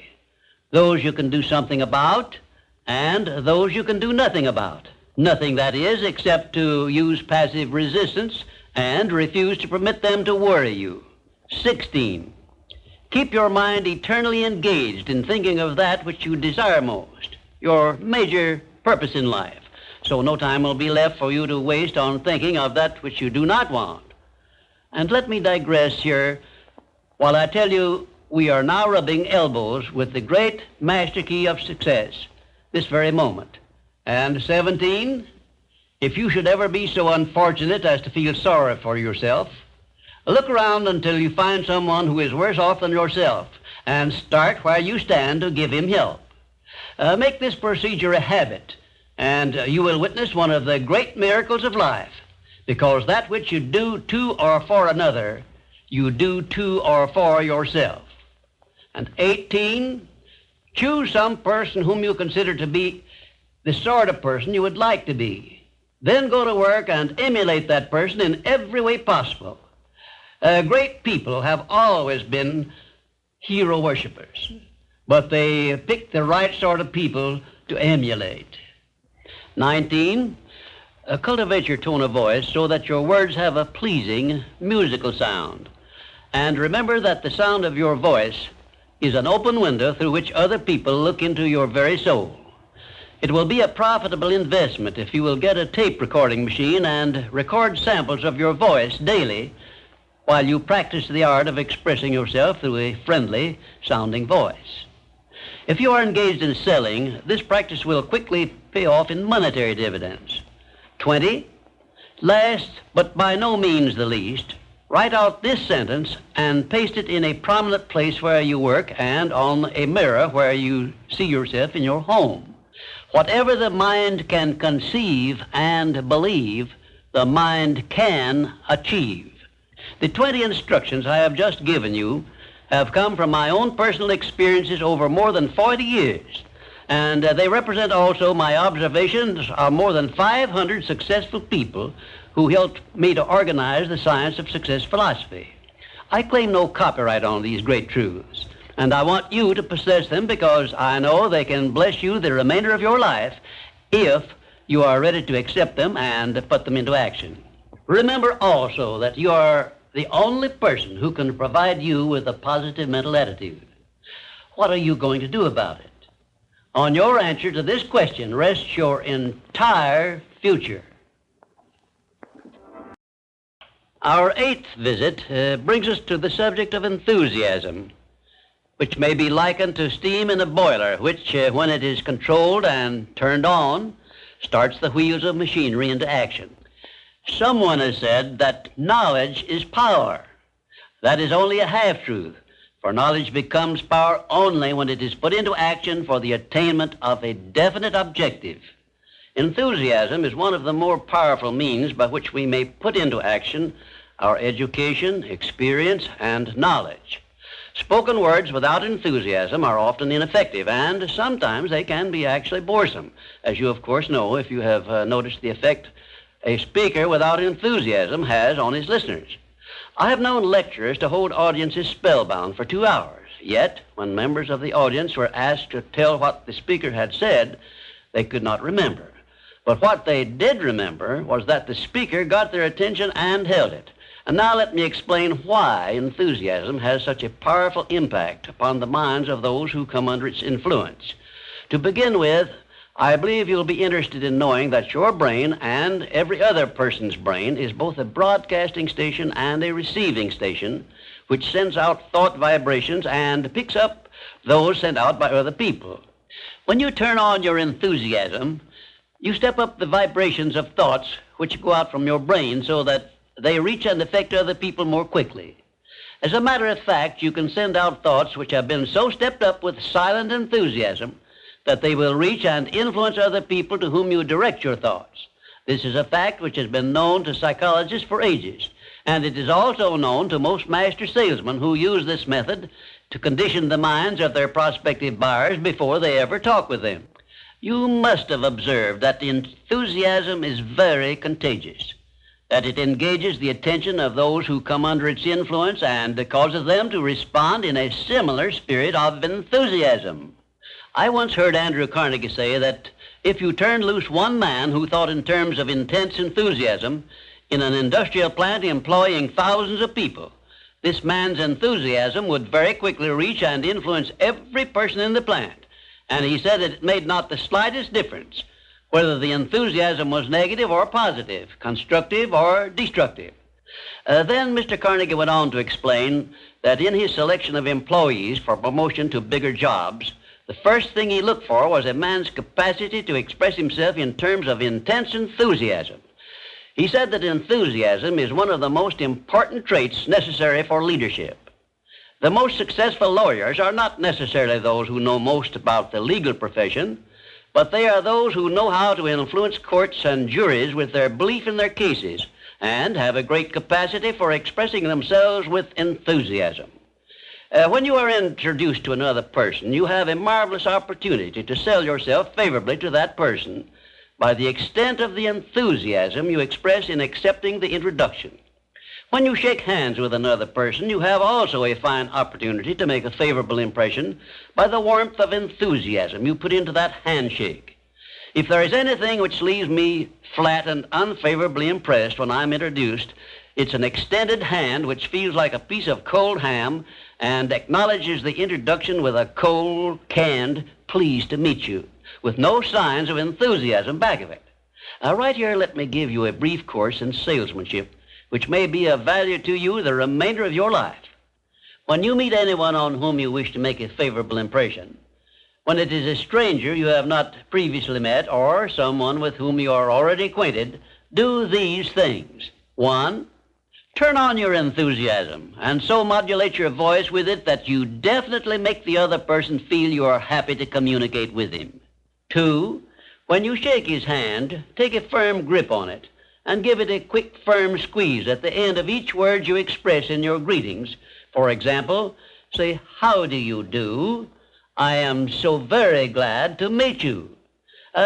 Those you can do something about and those you can do nothing about. Nothing, that is, except to use passive resistance and refuse to permit them to worry you. 16, keep your mind eternally engaged in thinking of that which you desire most, your major purpose in life, so no time will be left for you to waste on thinking of that which you do not want. And let me digress here while I tell you we are now rubbing elbows with the great master key of success this very moment. And 17, if you should ever be so unfortunate as to feel sorry for yourself, look around until you find someone who is worse off than yourself and start where you stand to give him help. Make this procedure a habit, and you will witness one of the great miracles of life, because that which you do to or for another, you do to or for yourself. And 18, choose some person whom you consider to be the sort of person you would like to be. Then go to work and emulate that person in every way possible. Great people have always been hero worshippers, but they pick the right sort of people to emulate. 19, cultivate your tone of voice so that your words have a pleasing musical sound. And remember that the sound of your voice is an open window through which other people look into your very soul. It will be a profitable investment if you will get a tape recording machine and record samples of your voice daily while you practice the art of expressing yourself through a friendly sounding voice. If you are engaged in selling, this practice will quickly pay off in monetary dividends. 20, last but by no means the least, write out this sentence and paste it in a prominent place where you work and on a mirror where you see yourself in your home. Whatever the mind can conceive and believe, the mind can achieve. The 20 instructions I have just given you have come from my own personal experiences over more than 40 years, and they represent also my observations of more than 500 successful people who helped me to organize the science of success philosophy. I claim no copyright on these great truths, and I want you to possess them because I know they can bless you the remainder of your life if you are ready to accept them and put them into action. Remember also that you are the only person who can provide you with a positive mental attitude. What are you going to do about it? On your answer to this question rests your entire future. Our 8th visit brings us to the subject of enthusiasm. which may be likened to steam in a boiler, which, when it is controlled and turned on, starts the wheels of machinery into action. Someone has said that knowledge is power. That is only a half-truth, for knowledge becomes power only when it is put into action for the attainment of a definite objective. Enthusiasm is one of the more powerful means by which we may put into action our education, experience, and knowledge. Spoken words without enthusiasm are often ineffective, and sometimes they can be actually boresome, as you of course know if you have noticed the effect a speaker without enthusiasm has on his listeners. I have known lecturers to hold audiences spellbound for 2 hours, yet when members of the audience were asked to tell what the speaker had said, they could not remember. But what they did remember was that the speaker got their attention and held it. And now let me explain why enthusiasm has such a powerful impact upon the minds of those who come under its influence. To begin with, I believe you'll be interested in knowing that your brain and every other person's brain is both a broadcasting station and a receiving station, which sends out thought vibrations and picks up those sent out by other people. When you turn on your enthusiasm, you step up the vibrations of thoughts which go out from your brain so that they reach and affect other people more quickly. As a matter of fact, you can send out thoughts which have been so stepped up with silent enthusiasm that they will reach and influence other people to whom you direct your thoughts. This is a fact which has been known to psychologists for ages, and it is also known to most master salesmen who use this method to condition the minds of their prospective buyers before they ever talk with them. You must have observed that the enthusiasm is very contagious, that it engages the attention of those who come under its influence and causes them to respond in a similar spirit of enthusiasm. I once heard Andrew Carnegie say that if you turned loose one man who thought in terms of intense enthusiasm in an industrial plant employing thousands of people, this man's enthusiasm would very quickly reach and influence every person in the plant. And he said that it made not the slightest difference whether the enthusiasm was negative or positive, constructive or destructive. Then Mr. Carnegie went on to explain that in his selection of employees for promotion to bigger jobs, the first thing he looked for was a man's capacity to express himself in terms of intense enthusiasm. He said that enthusiasm is one of the most important traits necessary for leadership. The most successful lawyers are not necessarily those who know most about the legal profession, but they are those who know how to influence courts and juries with their belief in their cases and have a great capacity for expressing themselves with enthusiasm. When you are introduced to another person, you have a marvelous opportunity to sell yourself favorably to that person by the extent of the enthusiasm you express in accepting the introduction. When you shake hands with another person, you have also a fine opportunity to make a favorable impression by the warmth of enthusiasm you put into that handshake. If there is anything which leaves me flat and unfavorably impressed when I'm introduced, it's an extended hand which feels like a piece of cold ham and acknowledges the introduction with a cold, canned, pleased to meet you, with no signs of enthusiasm back of it. Right here, let me give you a brief course in salesmanship, which may be of value to you the remainder of your life. When you meet anyone on whom you wish to make a favorable impression, when it is a stranger you have not previously met or someone with whom you are already acquainted, do these things. 1, turn on your enthusiasm and so modulate your voice with it that you definitely make the other person feel you are happy to communicate with him. 2, when you shake his hand, take a firm grip on it and give it a quick, firm squeeze at the end of each word you express in your greetings. For example, say, "How do you do? I am so very glad to meet you."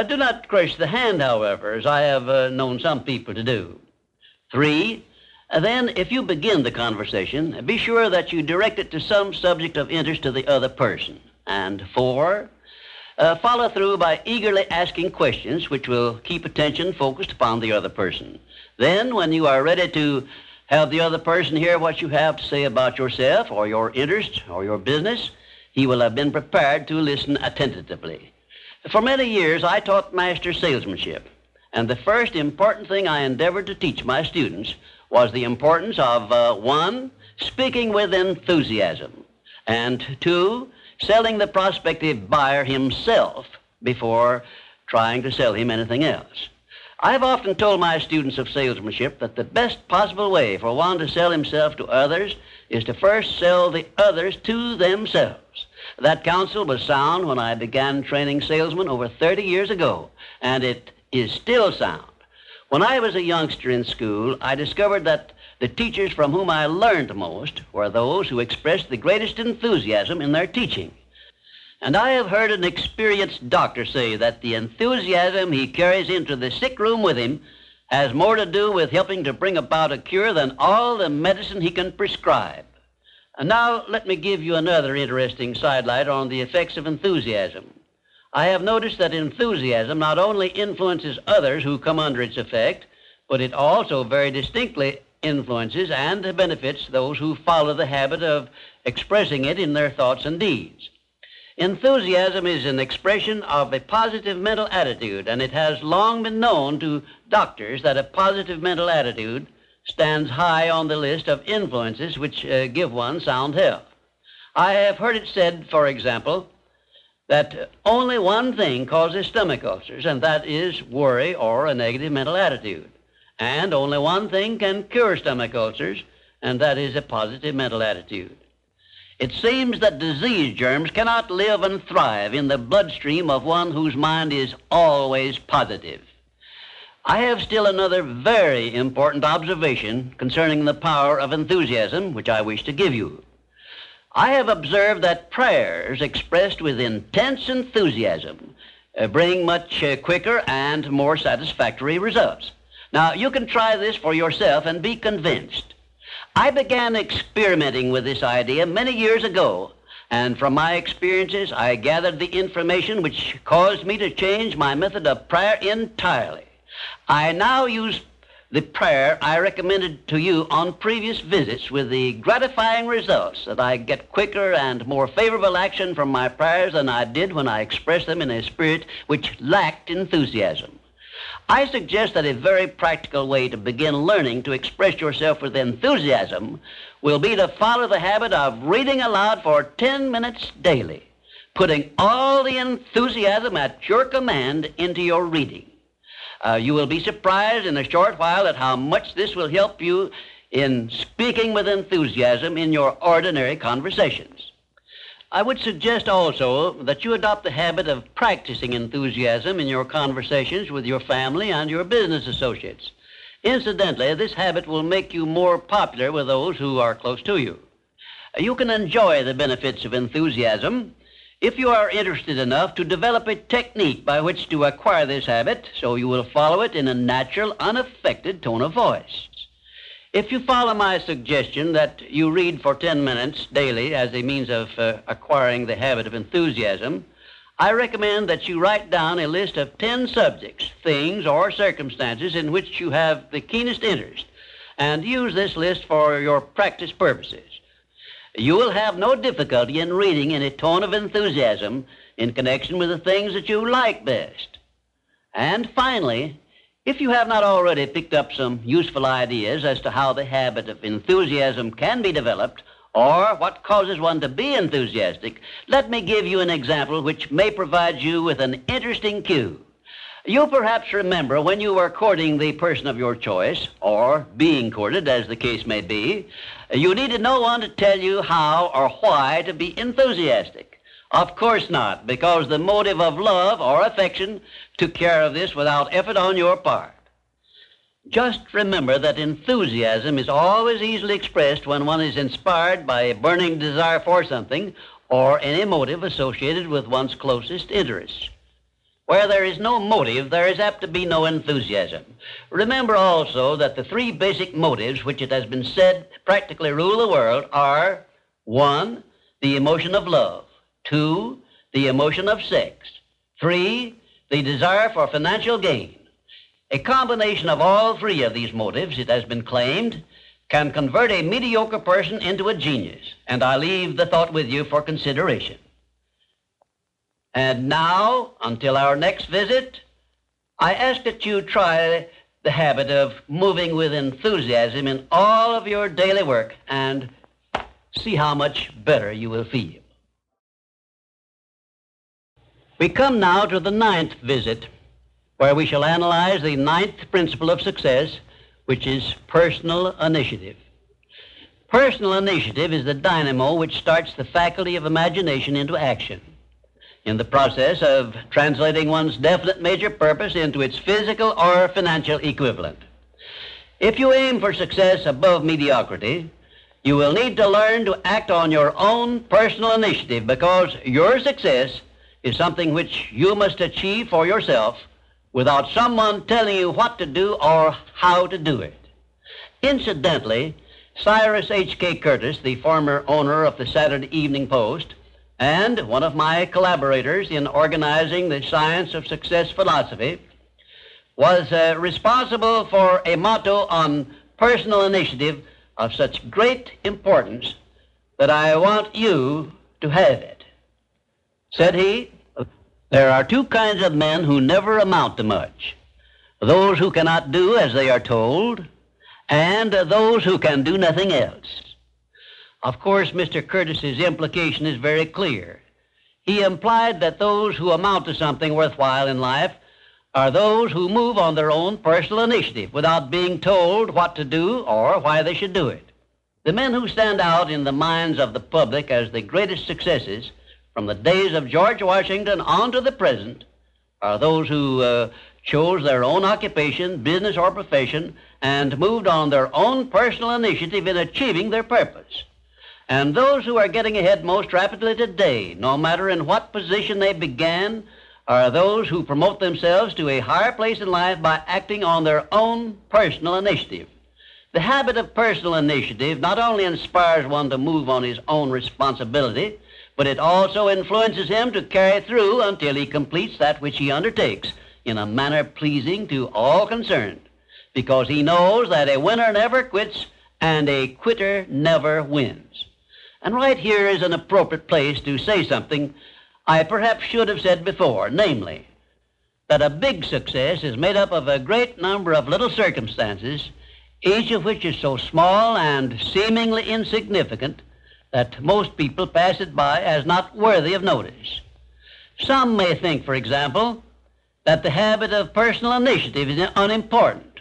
Do not crush the hand, however, as I have known some people to do. 3, then if you begin the conversation, be sure that you direct it to some subject of interest to the other person. And 4, follow through by eagerly asking questions which will keep attention focused upon the other person. Then, when you are ready to have the other person hear what you have to say about yourself or your interest or your business, he will have been prepared to listen attentively. For many years, I taught master salesmanship, and the first important thing I endeavored to teach my students was the importance of 1, speaking with enthusiasm. And 2, selling the prospective buyer himself before trying to sell him anything else. I've often told my students of salesmanship that the best possible way for one to sell himself to others is to first sell the others to themselves. That counsel was sound when I began training salesmen over 30 years ago, and it is still sound. When I was a youngster in school, I discovered that the teachers from whom I learned most were those who expressed the greatest enthusiasm in their teaching. And I have heard an experienced doctor say that the enthusiasm he carries into the sick room with him has more to do with helping to bring about a cure than all the medicine he can prescribe. And now let me give you another interesting sidelight on the effects of enthusiasm. I have noticed that enthusiasm not only influences others who come under its effect, but it also very distinctly influences and benefits those who follow the habit of expressing it in their thoughts and deeds. Enthusiasm is an expression of a positive mental attitude, and it has long been known to doctors that a positive mental attitude stands high on the list of influences which give one sound health. I have heard it said, for example, that only one thing causes stomach ulcers, and that is worry or a negative mental attitude. And only one thing can cure stomach ulcers, and that is a positive mental attitude. It seems that disease germs cannot live and thrive in the bloodstream of one whose mind is always positive. I have still another very important observation concerning the power of enthusiasm, which I wish to give you. I have observed that prayers expressed with intense enthusiasm bring much quicker and more satisfactory results. Now, you can try this for yourself and be convinced. I began experimenting with this idea many years ago, and from my experiences, I gathered the information which caused me to change my method of prayer entirely. I now use the prayer I recommended to you on previous visits, with the gratifying results that I get quicker and more favorable action from my prayers than I did when I expressed them in a spirit which lacked enthusiasm. I suggest that a very practical way to begin learning to express yourself with enthusiasm will be to follow the habit of reading aloud for 10 minutes daily, putting all the enthusiasm at your command into your reading. You will be surprised in a short while at how much this will help you in speaking with enthusiasm in your ordinary conversations. I would suggest also that you adopt the habit of practicing enthusiasm in your conversations with your family and your business associates. Incidentally, this habit will make you more popular with those who are close to you. You can enjoy the benefits of enthusiasm if you are interested enough to develop a technique by which to acquire this habit, so you will follow it in a natural, unaffected tone of voice. If you follow my suggestion that you read for 10 minutes daily as a means of acquiring the habit of enthusiasm, I recommend that you write down a list of 10 subjects, things, or circumstances in which you have the keenest interest, and use this list for your practice purposes. You will have no difficulty in reading in a tone of enthusiasm in connection with the things that you like best. And finally, if you have not already picked up some useful ideas as to how the habit of enthusiasm can be developed, or what causes one to be enthusiastic, let me give you an example which may provide you with an interesting cue. You perhaps remember when you were courting the person of your choice, or being courted, as the case may be, you needed no one to tell you how or why to be enthusiastic. Of course not, because the motive of love or affection took care of this without effort on your part. Just remember that enthusiasm is always easily expressed when one is inspired by a burning desire for something or any motive associated with one's closest interests. Where there is no motive, there is apt to be no enthusiasm. Remember also that the 3 basic motives which it has been said practically rule the world are 1, the emotion of love, 2, the emotion of sex, 3, the desire for financial gain. A combination of all 3 of these motives, it has been claimed, can convert a mediocre person into a genius, and I leave the thought with you for consideration. And now, until our next visit, I ask that you try the habit of moving with enthusiasm in all of your daily work, and See how much better you will feel. We come now to the 9th visit, where we shall analyze the 9th principle of success, which is personal initiative. Personal initiative is the dynamo which starts the faculty of imagination into action, in the process of translating one's definite major purpose into its physical or financial equivalent. If you aim for success above mediocrity, you will need to learn to act on your own personal initiative, because your success is something which you must achieve for yourself without someone telling you what to do or how to do it. Incidentally, Cyrus H.K. Curtis, the former owner of the Saturday Evening Post and one of my collaborators in organizing the Science of Success philosophy, was responsible for a motto on personal initiative of such great importance that I want you to have it. Said he, "There are two kinds of men who never amount to much: those who cannot do as they are told, and those who can do nothing else." Of course, Mr. Curtis's implication is very clear. He implied that those who amount to something worthwhile in life are those who move on their own personal initiative without being told what to do or why they should do it. The men who stand out in the minds of the public as the greatest successes from the days of George Washington on to the present are those who chose their own occupation, business, or profession, and moved on their own personal initiative in achieving their purpose. And those who are getting ahead most rapidly today, no matter in what position they began, are those who promote themselves to a higher place in life by acting on their own personal initiative. The habit of personal initiative not only inspires one to move on his own responsibility, but it also influences him to carry through until he completes that which he undertakes in a manner pleasing to all concerned, because he knows that a winner never quits and a quitter never wins. And right here is an appropriate place to say something I perhaps should have said before, namely, that a big success is made up of a great number of little circumstances, each of which is so small and seemingly insignificant that most people pass it by as not worthy of notice. Some may think, for example, that the habit of personal initiative is unimportant,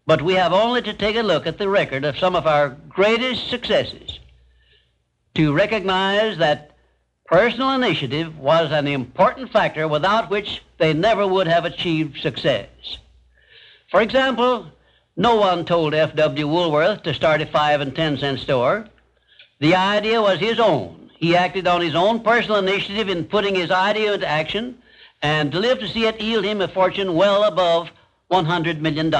but we have only to take a look at the record of some of our greatest successes to recognize that personal initiative was an important factor without which they never would have achieved success. For example, no one told F.W. Woolworth to start a 5 and 10 cent store. The idea was his own. He acted on his own personal initiative in putting his idea into action and lived to see it yield him a fortune well above $100 million.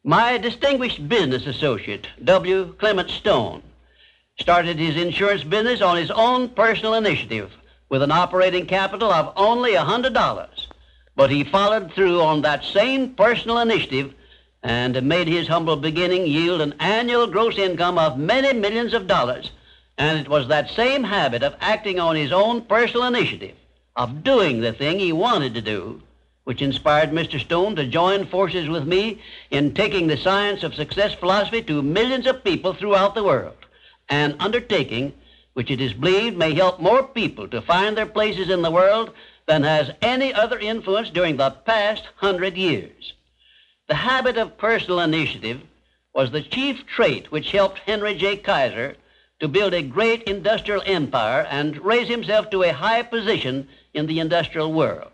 My distinguished business associate, W. Clement Stone, started his insurance business on his own personal initiative with an operating capital of only $100. But he followed through on that same personal initiative and made his humble beginning yield an annual gross income of many millions of dollars. And it was that same habit of acting on his own personal initiative, of doing the thing he wanted to do, which inspired Mr. Stone to join forces with me in taking the Science of Success philosophy to millions of people throughout the world, an undertaking which it is believed may help more people to find their places in the world than has any other influence during the past 100 years. The habit of personal initiative was the chief trait which helped Henry J. Kaiser to build a great industrial empire and raise himself to a high position in the industrial world.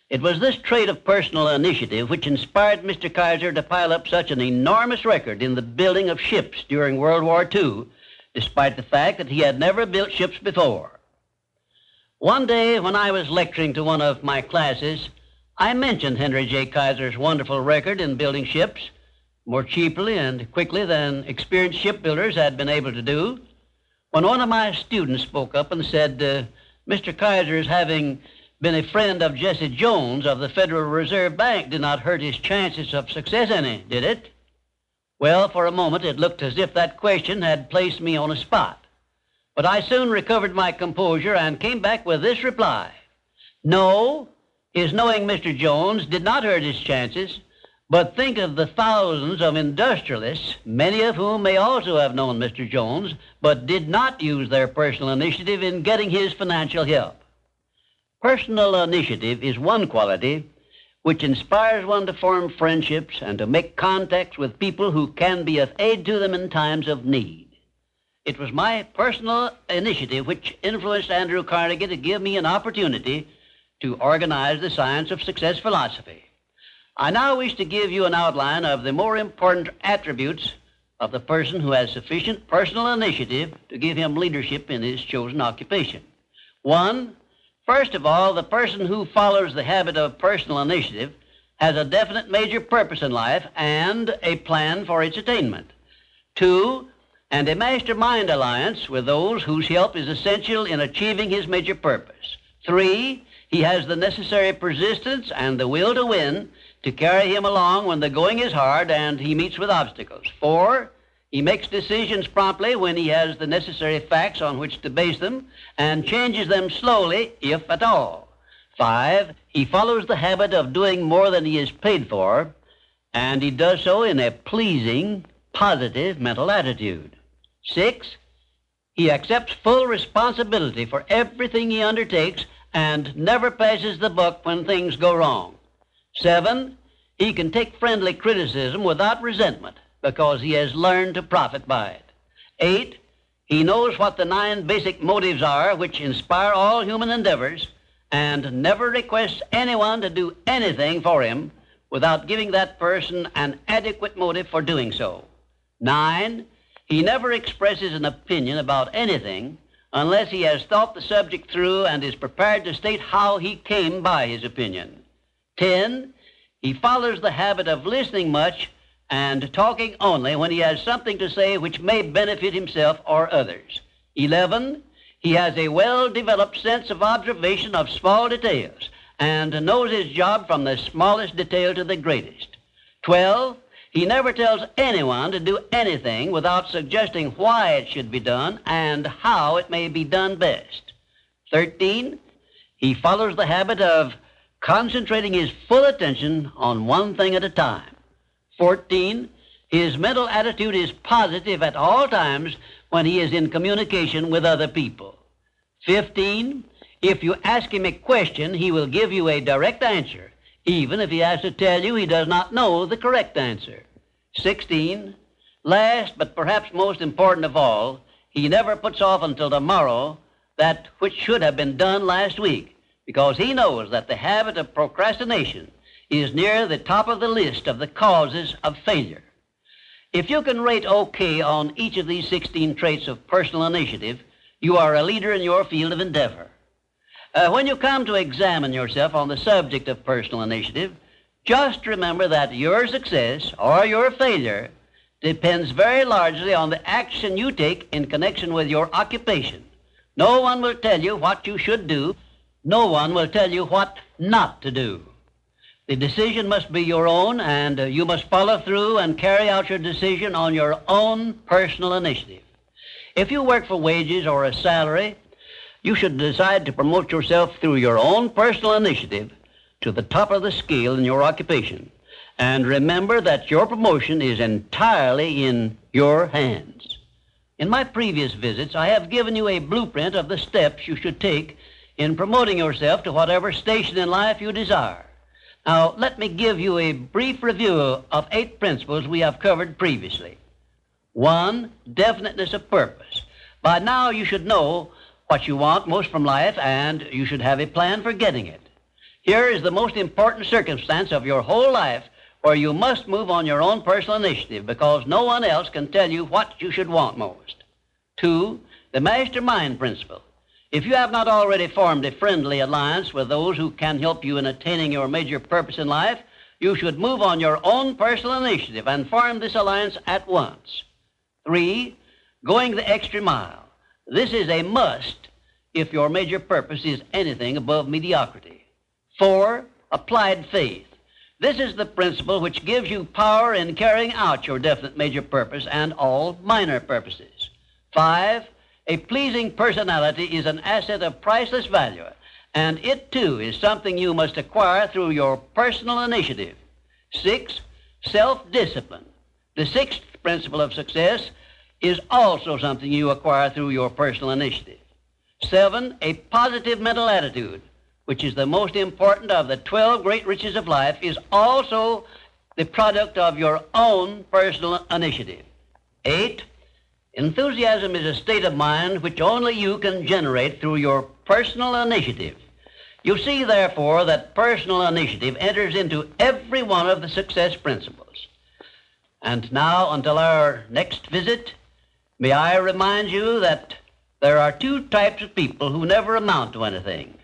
It was this trait of personal initiative which inspired Mr. Kaiser to pile up such an enormous record in the building of ships during World War II, despite the fact that he had never built ships before. One day when I was lecturing to one of my classes, I mentioned Henry J. Kaiser's wonderful record in building ships more cheaply and quickly than experienced shipbuilders had been able to do, when one of my students spoke up and said, Mr. Kaiser's having been a friend of Jesse Jones of the Federal Reserve Bank did not hurt his chances of success any, did it? Well, for a moment it looked as if that question had placed me on a spot. But I soon recovered my composure and came back with this reply: no, his knowing Mr. Jones did not hurt his chances, But think of the thousands of industrialists, many of whom may also have known Mr. Jones, but did not use their personal initiative in getting his financial help. Personal initiative is one quality which inspires one to form friendships and to make contacts with people who can be of aid to them in times of need. It was my personal initiative which influenced Andrew Carnegie to give me an opportunity to organize the Science of Success philosophy. I now wish to give you an outline of the more important attributes of the person who has sufficient personal initiative to give him leadership in his chosen occupation. 1, first of all, the person who follows the habit of personal initiative has a definite major purpose in life and a plan for its attainment. 2, and a mastermind alliance with those whose help is essential in achieving his major purpose. 3, he has the necessary persistence and the will to win to carry him along when the going is hard and he meets with obstacles. 4, he makes decisions promptly when he has the necessary facts on which to base them and changes them slowly, if at all. 5, he follows the habit of doing more than he is paid for, and he does so in a pleasing, positive mental attitude. 6, he accepts full responsibility for everything he undertakes and never passes the buck when things go wrong. 7, he can take friendly criticism without resentment because he has learned to profit by it. 8, he knows what the 9 basic motives are which inspire all human endeavors and never requests anyone to do anything for him without giving that person an adequate motive for doing so. 9, he never expresses an opinion about anything unless he has thought the subject through and is prepared to state how he came by his opinion. 10, he follows the habit of listening much and talking only when he has something to say which may benefit himself or others. 11, he has a well-developed sense of observation of small details and knows his job from the smallest detail to the greatest. 12, he never tells anyone to do anything without suggesting why it should be done and how it may be done best. 13, he follows the habit of concentrating his full attention on one thing at a time. 14, his mental attitude is positive at all times when he is in communication with other people. 15, if you ask him a question, he will give you a direct answer, even if he has to tell you he does not know the correct answer. 16, last but perhaps most important of all, he never puts off until tomorrow that which should have been done last week, because he knows that the habit of procrastination is near the top of the list of the causes of failure. If you can rate okay on each of these 16 traits of personal initiative, you are a leader in your field of endeavor. When you come to examine yourself on the subject of personal initiative, just remember that your success or your failure depends very largely on the action you take in connection with your occupation. No one will tell you what you should do. No one will tell you what not to do. The decision must be your own, and you must follow through and carry out your decision on your own personal initiative. If you work for wages or a salary, you should decide to promote yourself through your own personal initiative to the top of the scale in your occupation. And remember that your promotion is entirely in your hands. In my previous visits, I have given you a blueprint of the steps you should take in promoting yourself to whatever station in life you desire. Now, let me give you a brief review of 8 principles we have covered previously. 1, definiteness of purpose. By now, you should know what you want most from life, and you should have a plan for getting it. Here is the most important circumstance of your whole life where you must move on your own personal initiative because no one else can tell you what you should want most. 2, the mastermind principle. If you have not already formed a friendly alliance with those who can help you in attaining your major purpose in life, you should move on your own personal initiative and form this alliance at once. 3, going the extra mile. This is a must if your major purpose is anything above mediocrity. 4, applied faith. This is the principle which gives you power in carrying out your definite major purpose and all minor purposes. 5, a pleasing personality is an asset of priceless value, and it too is something you must acquire through your personal initiative. 6, Self-discipline, the sixth principle of success, is also something you acquire through your personal initiative. 7, a positive mental attitude, which is the most important of the 12 great riches of life, is also the product of your own personal initiative. 8, enthusiasm is a state of mind which only you can generate through your personal initiative. You see, therefore, that personal initiative enters into every one of the success principles. And now, until our next visit, may I remind you that there are 2 types of people who never amount to anything.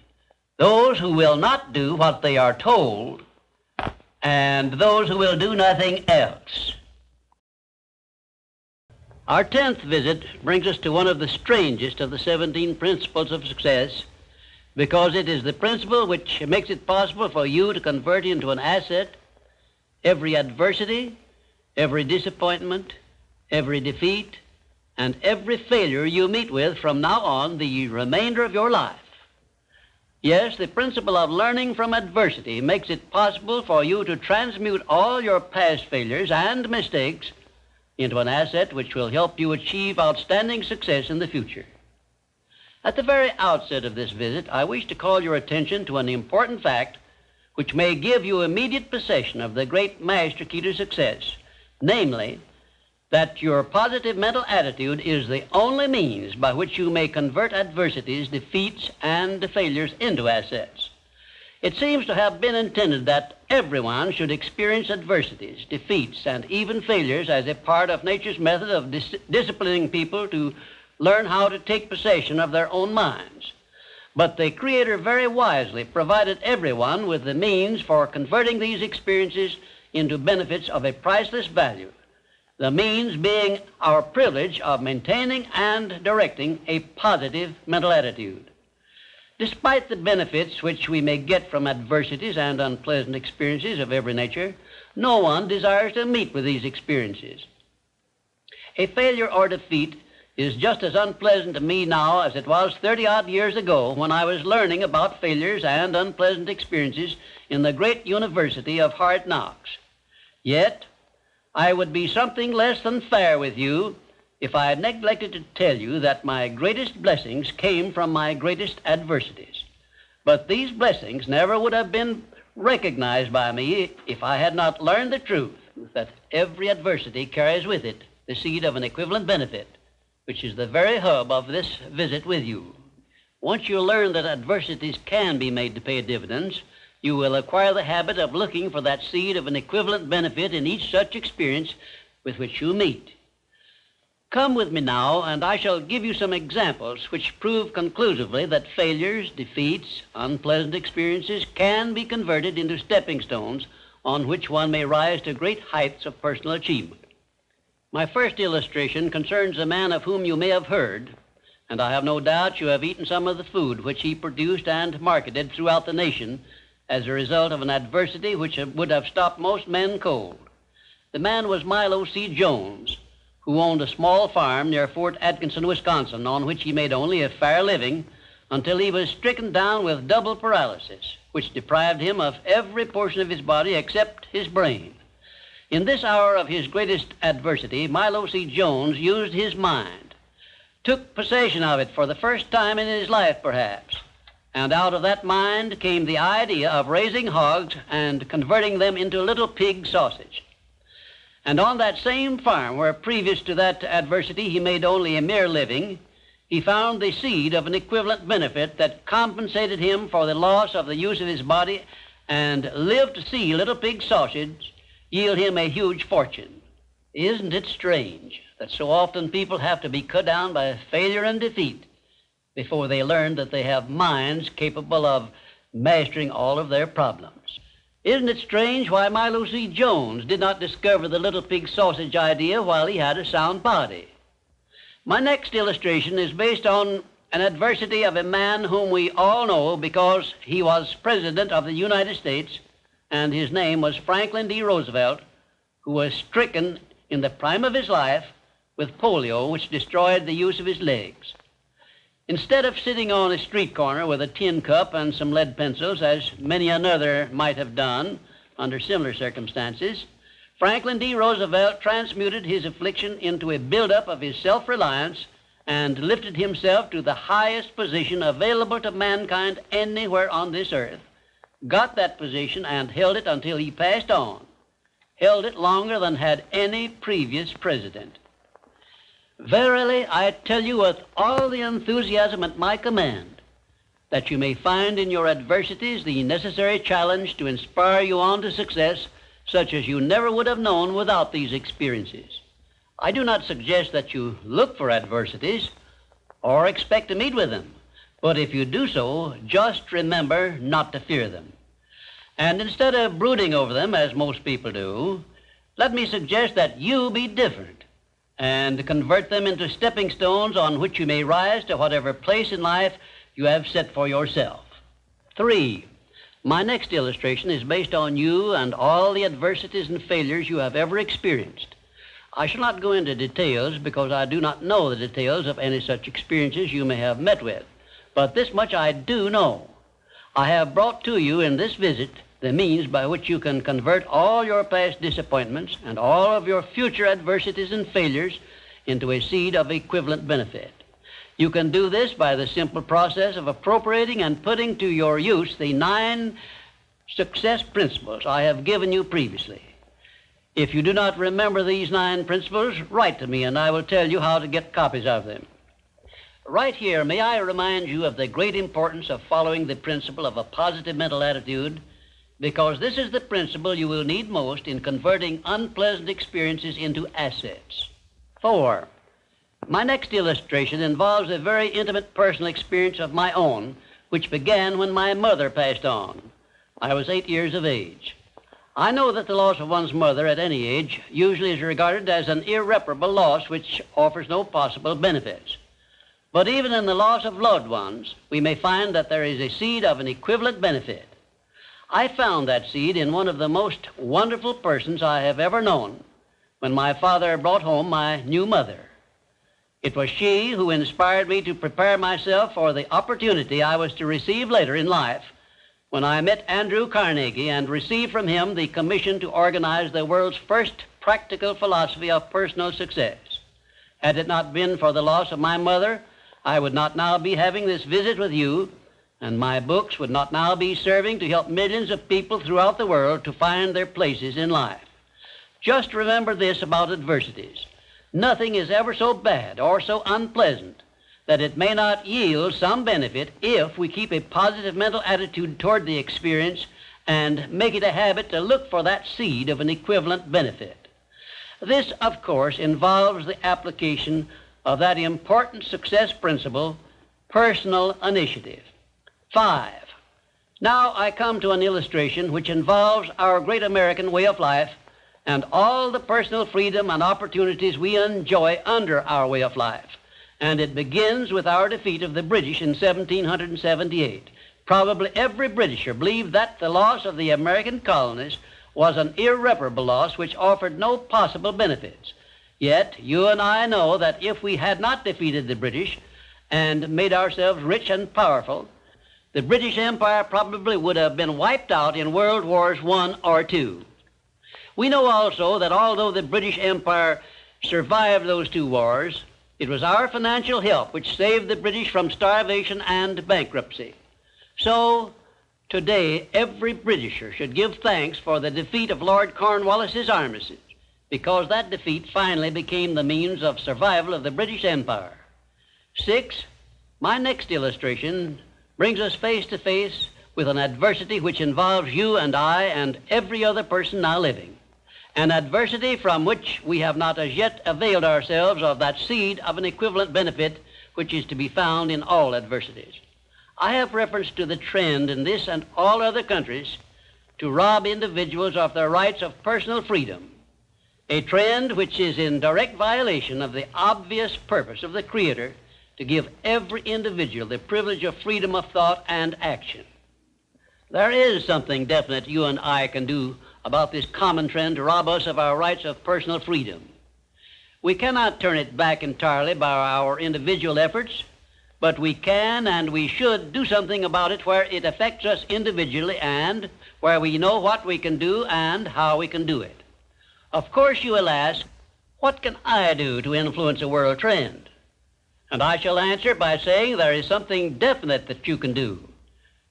Those who will not do what they are told, and those who will do nothing else. Our 10th visit brings us to one of the strangest of the 17 principles of success, because it is the principle which makes it possible for you to convert into an asset every adversity, every disappointment, every defeat, and every failure you meet with from now on the remainder of your life. Yes, the principle of learning from adversity makes it possible for you to transmute all your past failures and mistakes into an asset which will help you achieve outstanding success in the future. At the very outset of this visit, I wish to call your attention to an important fact which may give you immediate possession of the great master key to success, namely, that your positive mental attitude is the only means by which you may convert adversities, defeats, and failures into assets. It seems to have been intended that everyone should experience adversities, defeats, and even failures as a part of nature's method of disciplining people to learn how to take possession of their own minds. But the Creator very wisely provided everyone with the means for converting these experiences into benefits of a priceless value, the means being our privilege of maintaining and directing a positive mental attitude. Despite the benefits which we may get from adversities and unpleasant experiences of every nature, no one desires to meet with these experiences. A failure or defeat is just as unpleasant to me now as it was 30-odd years ago when I was learning about failures and unpleasant experiences in the great University of Hard Knocks. Yet, I would be something less than fair with you if I had neglected to tell you that my greatest blessings came from my greatest adversities. But these blessings never would have been recognized by me if I had not learned the truth that every adversity carries with it the seed of an equivalent benefit, which is the very hub of this visit with you. Once you learn that adversities can be made to pay dividends, you will acquire the habit of looking for that seed of an equivalent benefit in each such experience with which you meet. Come with me now, and I shall give you some examples which prove conclusively that failures, defeats, unpleasant experiences can be converted into stepping stones on which one may rise to great heights of personal achievement. My first illustration concerns a man of whom you may have heard, and I have no doubt you have eaten some of the food which he produced and marketed throughout the nation as a result of an adversity which would have stopped most men cold. The man was Milo C. Jones, who owned a small farm near Fort Atkinson, Wisconsin, on which he made only a fair living until he was stricken down with double paralysis, which deprived him of every portion of his body except his brain. In this hour of his greatest adversity, Milo C. Jones used his mind, took possession of it for the first time in his life, perhaps, and out of that mind came the idea of raising hogs and converting them into little pig sausage. And on that same farm where previous to that adversity he made only a mere living, he found the seed of an equivalent benefit that compensated him for the loss of the use of his body and lived to see little pig sausage yield him a huge fortune. Isn't it strange that so often people have to be cut down by failure and defeat before they learn that they have minds capable of mastering all of their problems? Isn't it strange why Milo C. Jones did not discover the little pig sausage idea while he had a sound body? My next illustration is based on an adversity of a man whom we all know because he was President of the United States, and his name was Franklin D. Roosevelt, who was stricken in the prime of his life with polio, which destroyed the use of his legs. Instead of sitting on a street corner with a tin cup and some lead pencils, as many another might have done under similar circumstances, Franklin D. Roosevelt transmuted his affliction into a buildup of his self-reliance and lifted himself to the highest position available to mankind anywhere on this earth, got that position and held it until he passed on, held it longer than had any previous president. Verily, I tell you with all the enthusiasm at my command, that you may find in your adversities the necessary challenge to inspire you on to success, such as you never would have known without these experiences. I do not suggest that you look for adversities or expect to meet with them, but if you do so, just remember not to fear them. And instead of brooding over them, as most people do, let me suggest that you be different and convert them into stepping stones on which you may rise to whatever place in life you have set for yourself. 3. My next illustration is based on you and all the adversities and failures you have ever experienced. I shall not go into details because I do not know the details of any such experiences you may have met with, but this much I do know. I have brought to you in this visit the means by which you can convert all your past disappointments and all of your future adversities and failures into a seed of equivalent benefit. You can do this by the simple process of appropriating and putting to your use the 9 success principles I have given you previously. If you do not remember these 9 principles, write to me and I will tell you how to get copies of them. Right here, may I remind you of the great importance of following the principle of a positive mental attitude, because this is the principle you will need most in converting unpleasant experiences into assets. 4. My next illustration involves a very intimate personal experience of my own, which began when my mother passed on. I was 8 years of age. I know that the loss of one's mother at any age usually is regarded as an irreparable loss which offers no possible benefits. But even in the loss of loved ones, we may find that there is a seed of an equivalent benefit. I found that seed in one of the most wonderful persons I have ever known when my father brought home my new mother. It was she who inspired me to prepare myself for the opportunity I was to receive later in life when I met Andrew Carnegie and received from him the commission to organize the world's first practical philosophy of personal success. Had it not been for the loss of my mother, I would not now be having this visit with you, and my books would not now be serving to help millions of people throughout the world to find their places in life. Just remember this about adversities. Nothing is ever so bad or so unpleasant that it may not yield some benefit if we keep a positive mental attitude toward the experience and make it a habit to look for that seed of an equivalent benefit. This, of course, involves the application of that important success principle, personal initiative. 5. Now I come to an illustration which involves our great American way of life and all the personal freedom and opportunities we enjoy under our way of life. And it begins with our defeat of the British in 1778. Probably every Britisher believed that the loss of the American colonies was an irreparable loss which offered no possible benefits. Yet you and I know that if we had not defeated the British and made ourselves rich and powerful, the British Empire probably would have been wiped out in World Wars I or II. We know also that although the British Empire survived those 2 wars, it was our financial help which saved the British from starvation and bankruptcy. So, today, every Britisher should give thanks for the defeat of Lord Cornwallis's armistice, because that defeat finally became the means of survival of the British Empire. 6. My next illustration brings us face to face with an adversity which involves you and I and every other person now living. An adversity from which we have not as yet availed ourselves of that seed of an equivalent benefit which is to be found in all adversities. I have reference to the trend in this and all other countries to rob individuals of their rights of personal freedom, a trend which is in direct violation of the obvious purpose of the Creator to give every individual the privilege of freedom of thought and action. There is something definite you and I can do about this common trend to rob us of our rights of personal freedom. We cannot turn it back entirely by our individual efforts, but we can and we should do something about it where it affects us individually and where we know what we can do and how we can do it. Of course you will ask, what can I do to influence a world trend? And I shall answer by saying there is something definite that you can do.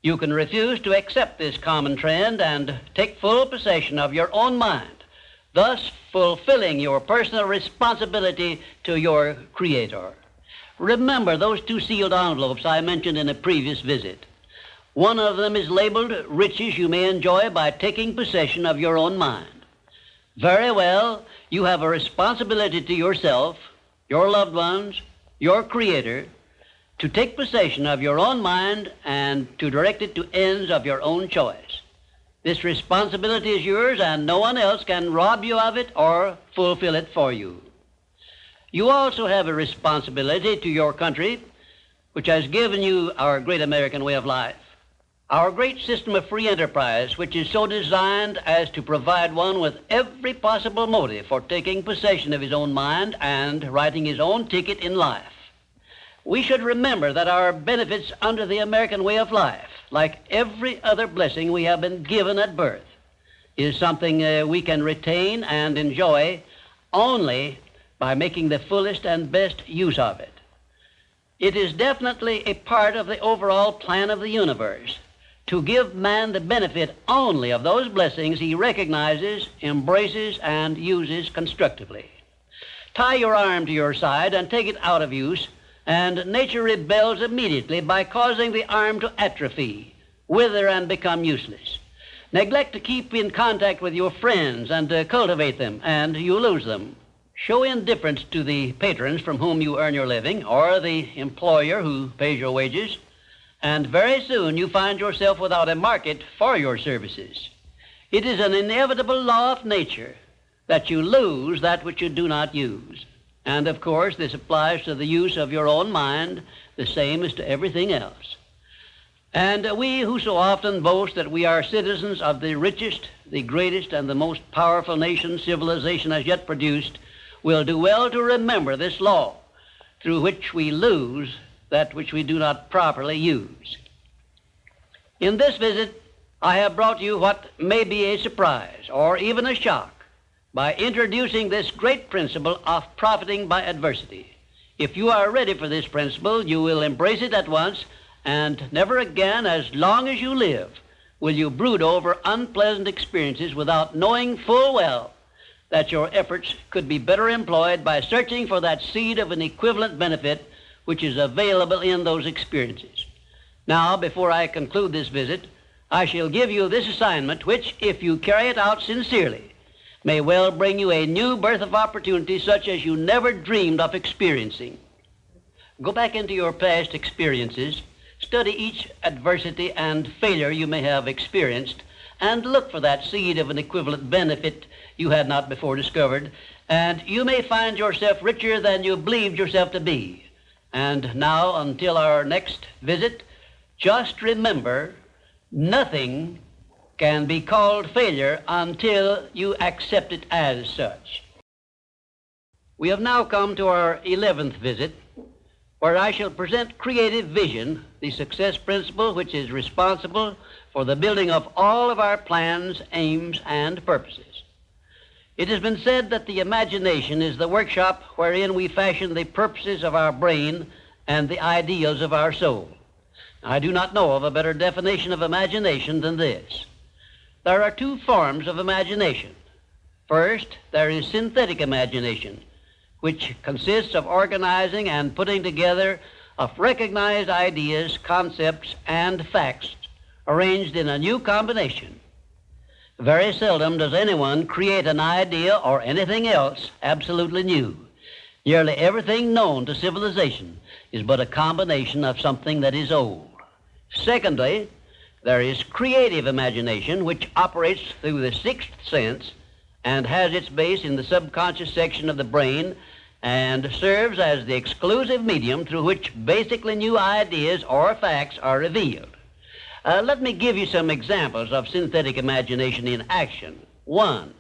You can refuse to accept this common trend and take full possession of your own mind, thus fulfilling your personal responsibility to your Creator. Remember those 2 sealed envelopes I mentioned in a previous visit. One of them is labeled riches you may enjoy by taking possession of your own mind. Very well, you have a responsibility to yourself, your loved ones, your Creator, to take possession of your own mind and to direct it to ends of your own choice. This responsibility is yours, and no one else can rob you of it or fulfill it for you. You also have a responsibility to your country, which has given you our great American way of life. Our great system of free enterprise, which is so designed as to provide one with every possible motive for taking possession of his own mind and writing his own ticket in life. We should remember that our benefits under the American way of life, like every other blessing we have been given at birth, is something we can retain and enjoy only by making the fullest and best use of it. It is definitely a part of the overall plan of the universe to give man the benefit only of those blessings he recognizes, embraces, and uses constructively. Tie your arm to your side and take it out of use, and nature rebels immediately by causing the arm to atrophy, wither, and become useless. Neglect to keep in contact with your friends and cultivate them, and you lose them. Show indifference to the patrons from whom you earn your living, or the employer who pays your wages, and very soon you find yourself without a market for your services. It is an inevitable law of nature that you lose that which you do not use. And of course, this applies to the use of your own mind, the same as to everything else. And we who so often boast that we are citizens of the richest, the greatest, and the most powerful nation civilization has yet produced, will do well to remember this law, through which we lose that which we do not properly use. In this visit, I have brought you what may be a surprise or even a shock by introducing this great principle of profiting by adversity. If you are ready for this principle, you will embrace it at once, and never again, as long as you live, will you brood over unpleasant experiences without knowing full well that your efforts could be better employed by searching for that seed of an equivalent benefit which is available in those experiences. Now, before I conclude this visit, I shall give you this assignment, which, if you carry it out sincerely, may well bring you a new birth of opportunity such as you never dreamed of experiencing. Go back into your past experiences, study each adversity and failure you may have experienced, and look for that seed of an equivalent benefit you had not before discovered, and you may find yourself richer than you believed yourself to be. And now, until our next visit, just remember, nothing can be called failure until you accept it as such. We have now come to our 11th visit, where I shall present creative vision, the success principle which is responsible for the building of all of our plans, aims, and purposes. It has been said that the imagination is the workshop wherein we fashion the purposes of our brain and the ideals of our soul. I do not know of a better definition of imagination than this. There are 2 forms of imagination. First, there is synthetic imagination, which consists of organizing and putting together of recognized ideas, concepts, and facts arranged in a new combination. Very seldom does anyone create an idea or anything else absolutely new. Nearly everything known to civilization is but a combination of something that is old. Secondly, there is creative imagination, which operates through the 6th sense and has its base in the subconscious section of the brain and serves as the exclusive medium through which basically new ideas or facts are revealed. Let me give you some examples of synthetic imagination in action. 1.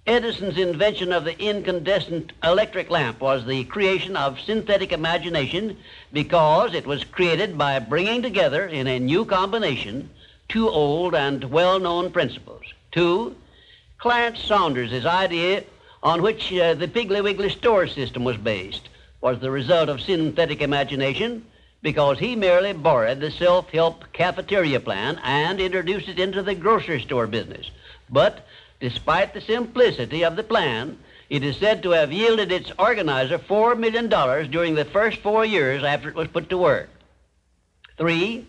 Edison's invention of the incandescent electric lamp was the creation of synthetic imagination because it was created by bringing together in a new combination 2 old and well-known principles. 2. Clarence Saunders' idea on which the Piggly Wiggly store system was based was the result of synthetic imagination, because he merely borrowed the self-help cafeteria plan and introduced it into the grocery store business. But despite the simplicity of the plan, it is said to have yielded its organizer $4 million during the first 4 years after it was put to work. 3.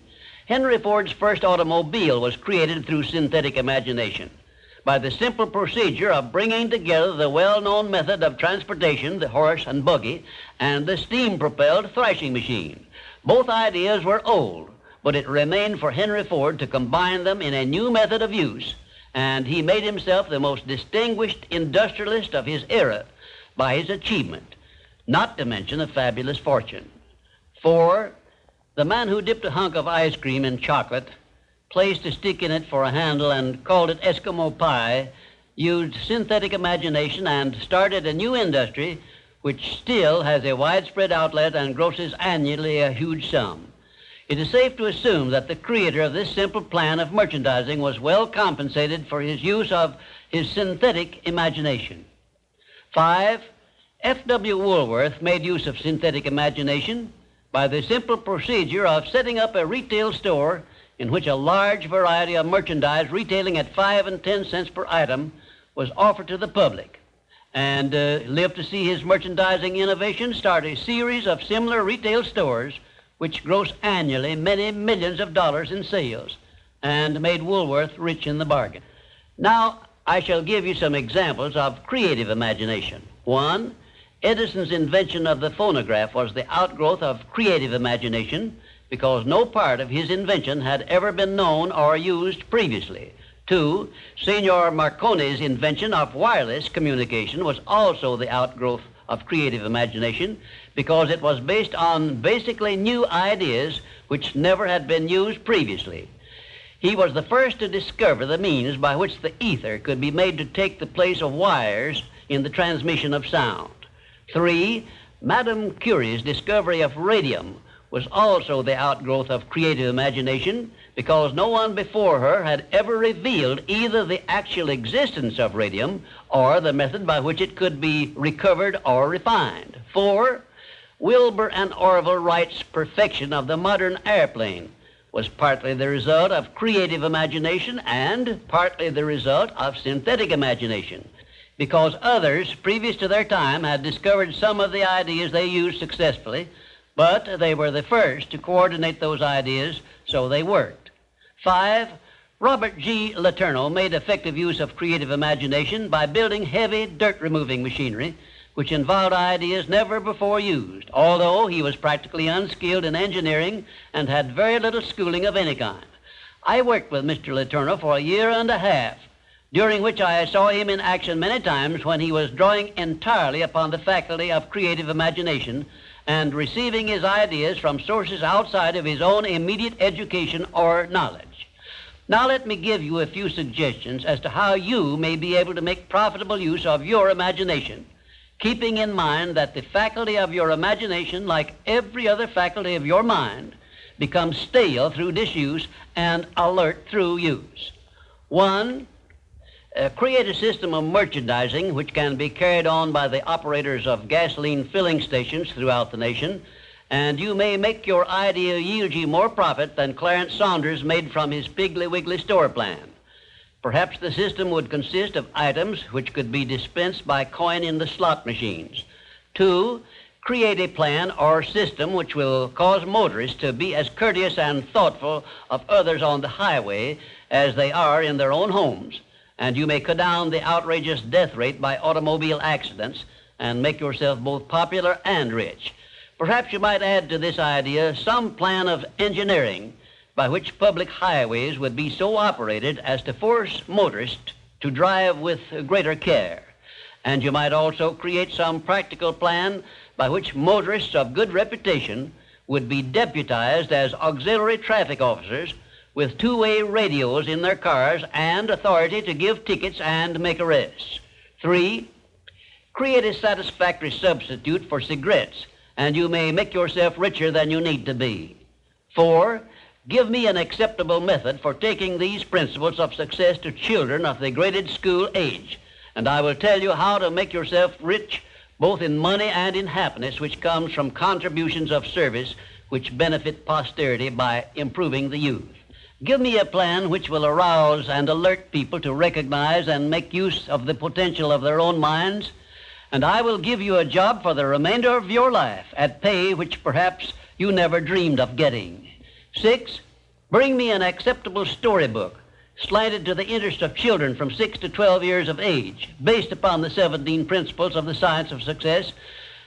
Henry Ford's first automobile was created through synthetic imagination by the simple procedure of bringing together the well-known method of transportation, the horse and buggy, and the steam-propelled thrashing machine. Both ideas were old, but it remained for Henry Ford to combine them in a new method of use, and he made himself the most distinguished industrialist of his era by his achievement, not to mention a fabulous fortune. 4. The man who dipped a hunk of ice cream in chocolate, placed a stick in it for a handle, and called it Eskimo pie, used synthetic imagination and started a new industry which still has a widespread outlet and grosses annually a huge sum. It is safe to assume that the creator of this simple plan of merchandising was well compensated for his use of his synthetic imagination. 5. F.W. Woolworth made use of synthetic imagination by the simple procedure of setting up a retail store in which a large variety of merchandise retailing at 5 and 10 cents per item was offered to the public, and lived to see his merchandising innovation start a series of similar retail stores which gross annually many millions of dollars in sales and made Woolworth rich in the bargain. Now, I shall give you some examples of creative imagination. 1. Edison's invention of the phonograph was the outgrowth of creative imagination because no part of his invention had ever been known or used previously. 2. Signor Marconi's invention of wireless communication was also the outgrowth of creative imagination because it was based on basically new ideas which never had been used previously. He was the first to discover the means by which the ether could be made to take the place of wires in the transmission of sound. 3. Madame Curie's discovery of radium was also the outgrowth of creative imagination because no one before her had ever revealed either the actual existence of radium or the method by which it could be recovered or refined. 4. Wilbur and Orville Wright's perfection of the modern airplane was partly the result of creative imagination and partly the result of synthetic imagination, because others previous to their time had discovered some of the ideas they used successfully, but they were the first to coordinate those ideas so they worked. 5. Robert G. Letourneau made effective use of creative imagination by building heavy dirt-removing machinery which involved ideas never before used, although he was practically unskilled in engineering and had very little schooling of any kind. I worked with Mr. Letourneau for a year and a half, during which I saw him in action many times when he was drawing entirely upon the faculty of creative imagination and receiving his ideas from sources outside of his own immediate education or knowledge. Now let me give you a few suggestions as to how you may be able to make profitable use of your imagination, keeping in mind that the faculty of your imagination, like every other faculty of your mind, becomes stale through disuse and alert through use. 1. Create a system of merchandising which can be carried on by the operators of gasoline filling stations throughout the nation, and you may make your idea yield you more profit than Clarence Saunders made from his Piggly Wiggly store plan. Perhaps the system would consist of items which could be dispensed by coin in the slot machines. 2. Create a plan or system which will cause motorists to be as courteous and thoughtful of others on the highway as they are in their own homes, and you may cut down the outrageous death rate by automobile accidents and make yourself both popular and rich. Perhaps you might add to this idea some plan of engineering by which public highways would be so operated as to force motorists to drive with greater care. And you might also create some practical plan by which motorists of good reputation would be deputized as auxiliary traffic officers with two-way radios in their cars and authority to give tickets and make arrests. 3. Create a satisfactory substitute for cigarettes, and you may make yourself richer than you need to be. 4. Give me an acceptable method for taking these principles of success to children of the graded school age, and I will tell you how to make yourself rich both in money and in happiness, which comes from contributions of service which benefit posterity by improving the youth. Give me a plan which will arouse and alert people to recognize and make use of the potential of their own minds, and I will give you a job for the remainder of your life at pay which perhaps you never dreamed of getting. 6, bring me an acceptable storybook slanted to the interest of children from 6 to 12 years of age, based upon the 17 principles of the science of success,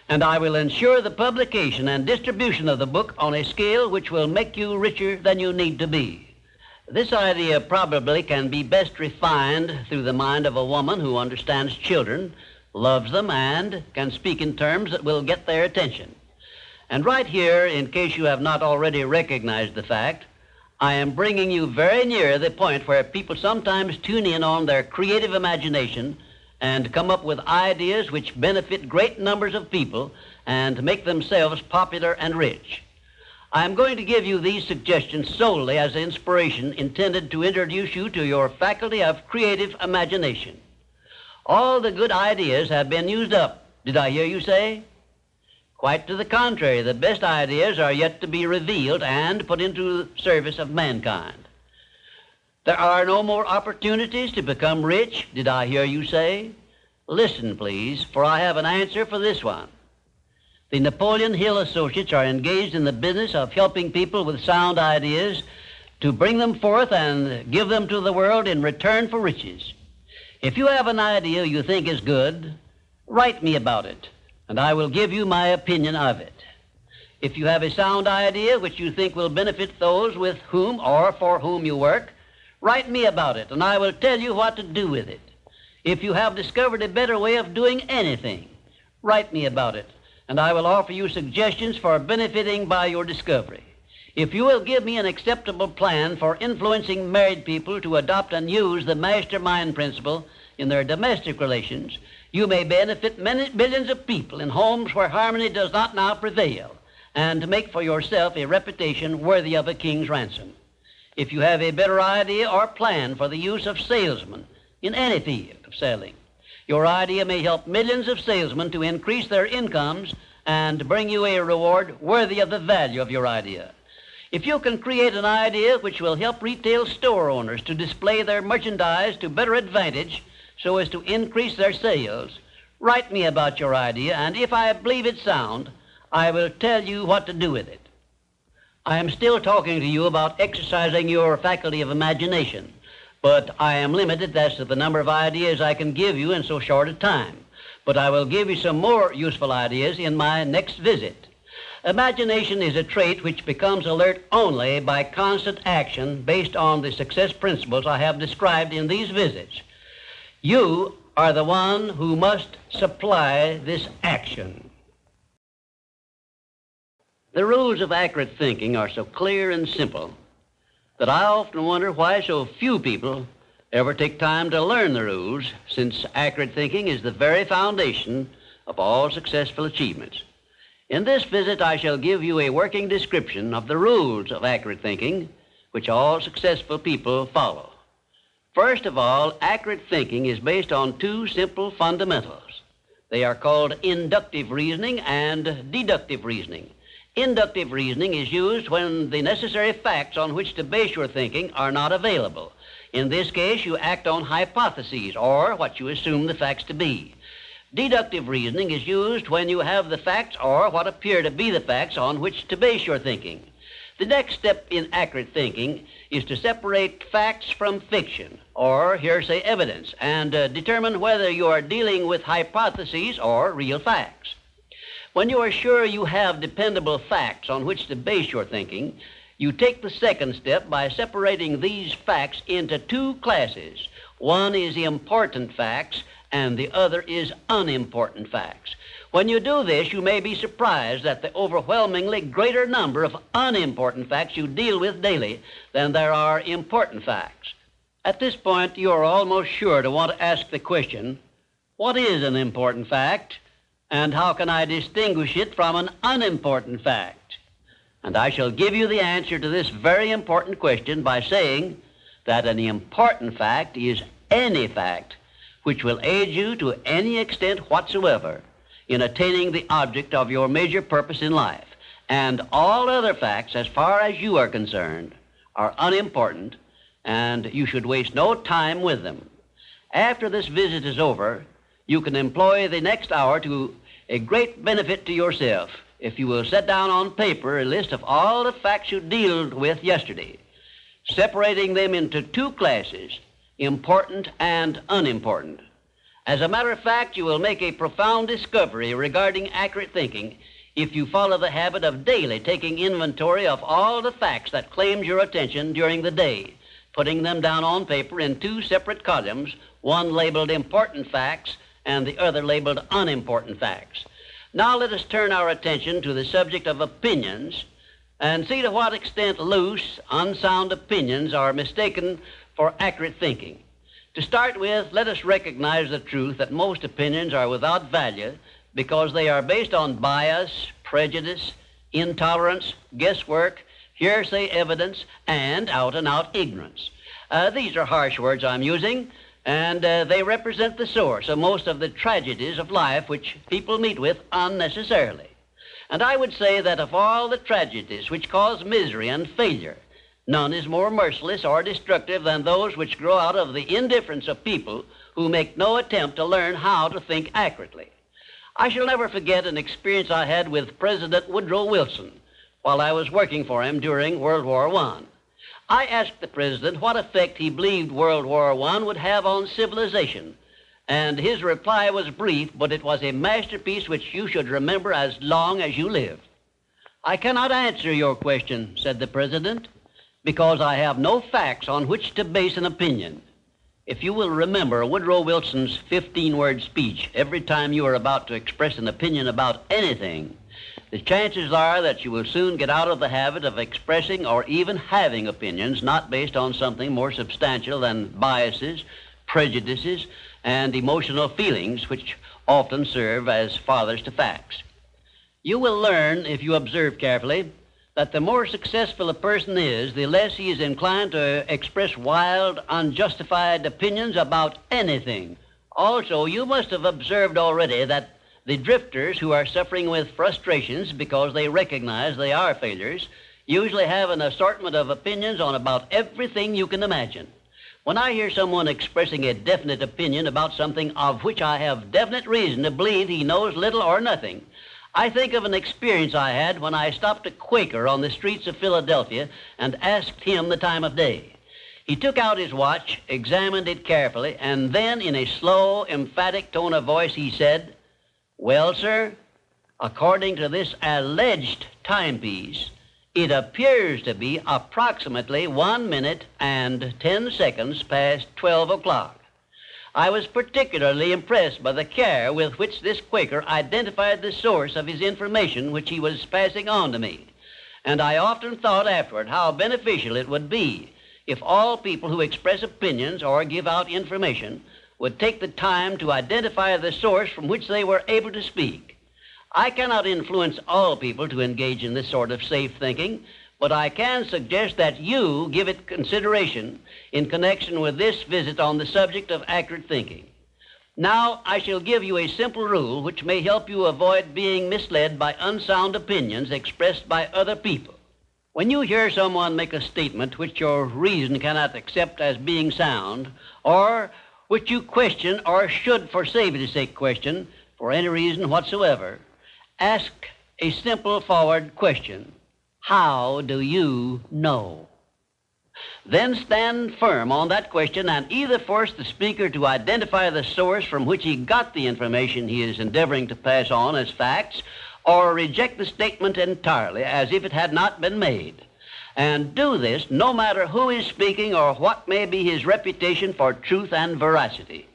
and I will ensure the publication and distribution of the book on a scale which will make you richer than you need to be. This idea probably can be best refined through the mind of a woman who understands children, loves them, and can speak in terms that will get their attention. And right here, in case you have not already recognized the fact, I am bringing you very near the point where people sometimes tune in on their creative imagination and come up with ideas which benefit great numbers of people and make themselves popular and rich. I am going to give you these suggestions solely as inspiration intended to introduce you to your faculty of creative imagination. All the good ideas have been used up, did I hear you say? Quite to the contrary, the best ideas are yet to be revealed and put into the service of mankind. There are no more opportunities to become rich, did I hear you say? Listen, please, for I have an answer for this one. The Napoleon Hill Associates are engaged in the business of helping people with sound ideas to bring them forth and give them to the world in return for riches. If you have an idea you think is good, write me about it, and I will give you my opinion of it. If you have a sound idea which you think will benefit those with whom or for whom you work, write me about it, and I will tell you what to do with it. If you have discovered a better way of doing anything, write me about it, and I will offer you suggestions for benefiting by your discovery. If you will give me an acceptable plan for influencing married people to adopt and use the mastermind principle in their domestic relations, you may benefit many billions of people in homes where harmony does not now prevail, and make for yourself a reputation worthy of a king's ransom. If you have a better idea or plan for the use of salesmen in any field of selling, your idea may help millions of salesmen to increase their incomes and bring you a reward worthy of the value of your idea. If you can create an idea which will help retail store owners to display their merchandise to better advantage so as to increase their sales, write me about your idea, and if I believe it sound, I will tell you what to do with it. I am still talking to you about exercising your faculty of imagination, but I am limited as to the number of ideas I can give you in so short a time. But I will give you some more useful ideas in my next visit. Imagination is a trait which becomes alert only by constant action based on the success principles I have described in these visits. You are the one who must supply this action. The rules of accurate thinking are so clear and simple that I often wonder why so few people ever take time to learn the rules, since accurate thinking is the very foundation of all successful achievements. In this visit, I shall give you a working description of the rules of accurate thinking, which all successful people follow. First of all, accurate thinking is based on two simple fundamentals. They are called inductive reasoning and deductive reasoning. Inductive reasoning is used when the necessary facts on which to base your thinking are not available. In this case, you act on hypotheses, or what you assume the facts to be. Deductive reasoning is used when you have the facts, or what appear to be the facts, on which to base your thinking. The next step in accurate thinking is to separate facts from fiction, or hearsay evidence, and determine whether you are dealing with hypotheses or real facts. When you are sure you have dependable facts on which to base your thinking, you take the second step by separating these facts into two classes. One is important facts, and the other is unimportant facts. When you do this, you may be surprised at the overwhelmingly greater number of unimportant facts you deal with daily than there are important facts. At this point, you are almost sure to want to ask the question, what is an important fact, and how can I distinguish it from an unimportant fact? And I shall give you the answer to this very important question by saying that an important fact is any fact which will aid you to any extent whatsoever in attaining the object of your major purpose in life. And all other facts, as far as you are concerned, are unimportant, and you should waste no time with them. After this visit is over, you can employ the next hour to a great benefit to yourself if you will set down on paper a list of all the facts you dealt with yesterday, separating them into two classes, important and unimportant. As a matter of fact, you will make a profound discovery regarding accurate thinking if you follow the habit of daily taking inventory of all the facts that claimed your attention during the day, putting them down on paper in two separate columns, one labeled important facts and the other labeled unimportant facts. Now let us turn our attention to the subject of opinions and see to what extent loose, unsound opinions are mistaken for accurate thinking. To start with, let us recognize the truth that most opinions are without value because they are based on bias, prejudice, intolerance, guesswork, hearsay evidence, and out-and-out ignorance. These are harsh words I'm using, and they represent the source of most of the tragedies of life which people meet with unnecessarily. And I would say that of all the tragedies which cause misery and failure, none is more merciless or destructive than those which grow out of the indifference of people who make no attempt to learn how to think accurately. I shall never forget an experience I had with President Woodrow Wilson while I was working for him during World War I. I asked the president what effect he believed World War I would have on civilization, and his reply was brief, but it was a masterpiece which you should remember as long as you live. "I cannot answer your question," said the president, "because I have no facts on which to base an opinion." If you will remember Woodrow Wilson's 15-word speech every time you are about to express an opinion about anything, the chances are that you will soon get out of the habit of expressing or even having opinions not based on something more substantial than biases, prejudices, and emotional feelings which often serve as fathers to facts. You will learn, if you observe carefully, that the more successful a person is, the less he is inclined to express wild, unjustified opinions about anything. Also, you must have observed already that the drifters who are suffering with frustrations because they recognize they are failures usually have an assortment of opinions on about everything you can imagine. When I hear someone expressing a definite opinion about something of which I have definite reason to believe he knows little or nothing, I think of an experience I had when I stopped a Quaker on the streets of Philadelphia and asked him the time of day. He took out his watch, examined it carefully, and then in a slow, emphatic tone of voice he said, "Well, sir, according to this alleged timepiece, it appears to be approximately 1 minute and 10 seconds past 12 o'clock. I was particularly impressed by the care with which this Quaker identified the source of his information which he was passing on to me, and I often thought afterward how beneficial it would be if all people who express opinions or give out information would take the time to identify the source from which they were able to speak. I cannot influence all people to engage in this sort of safe thinking, but I can suggest that you give it consideration in connection with this visit on the subject of accurate thinking. Now, I shall give you a simple rule which may help you avoid being misled by unsound opinions expressed by other people. When you hear someone make a statement which your reason cannot accept as being sound, or which you question or should, for safety's sake, question for any reason whatsoever, ask a simple forward question. How do you know? Then stand firm on that question and either force the speaker to identify the source from which he got the information he is endeavoring to pass on as facts, or reject the statement entirely as if it had not been made. And do this no matter who is speaking or what may be his reputation for truth and veracity.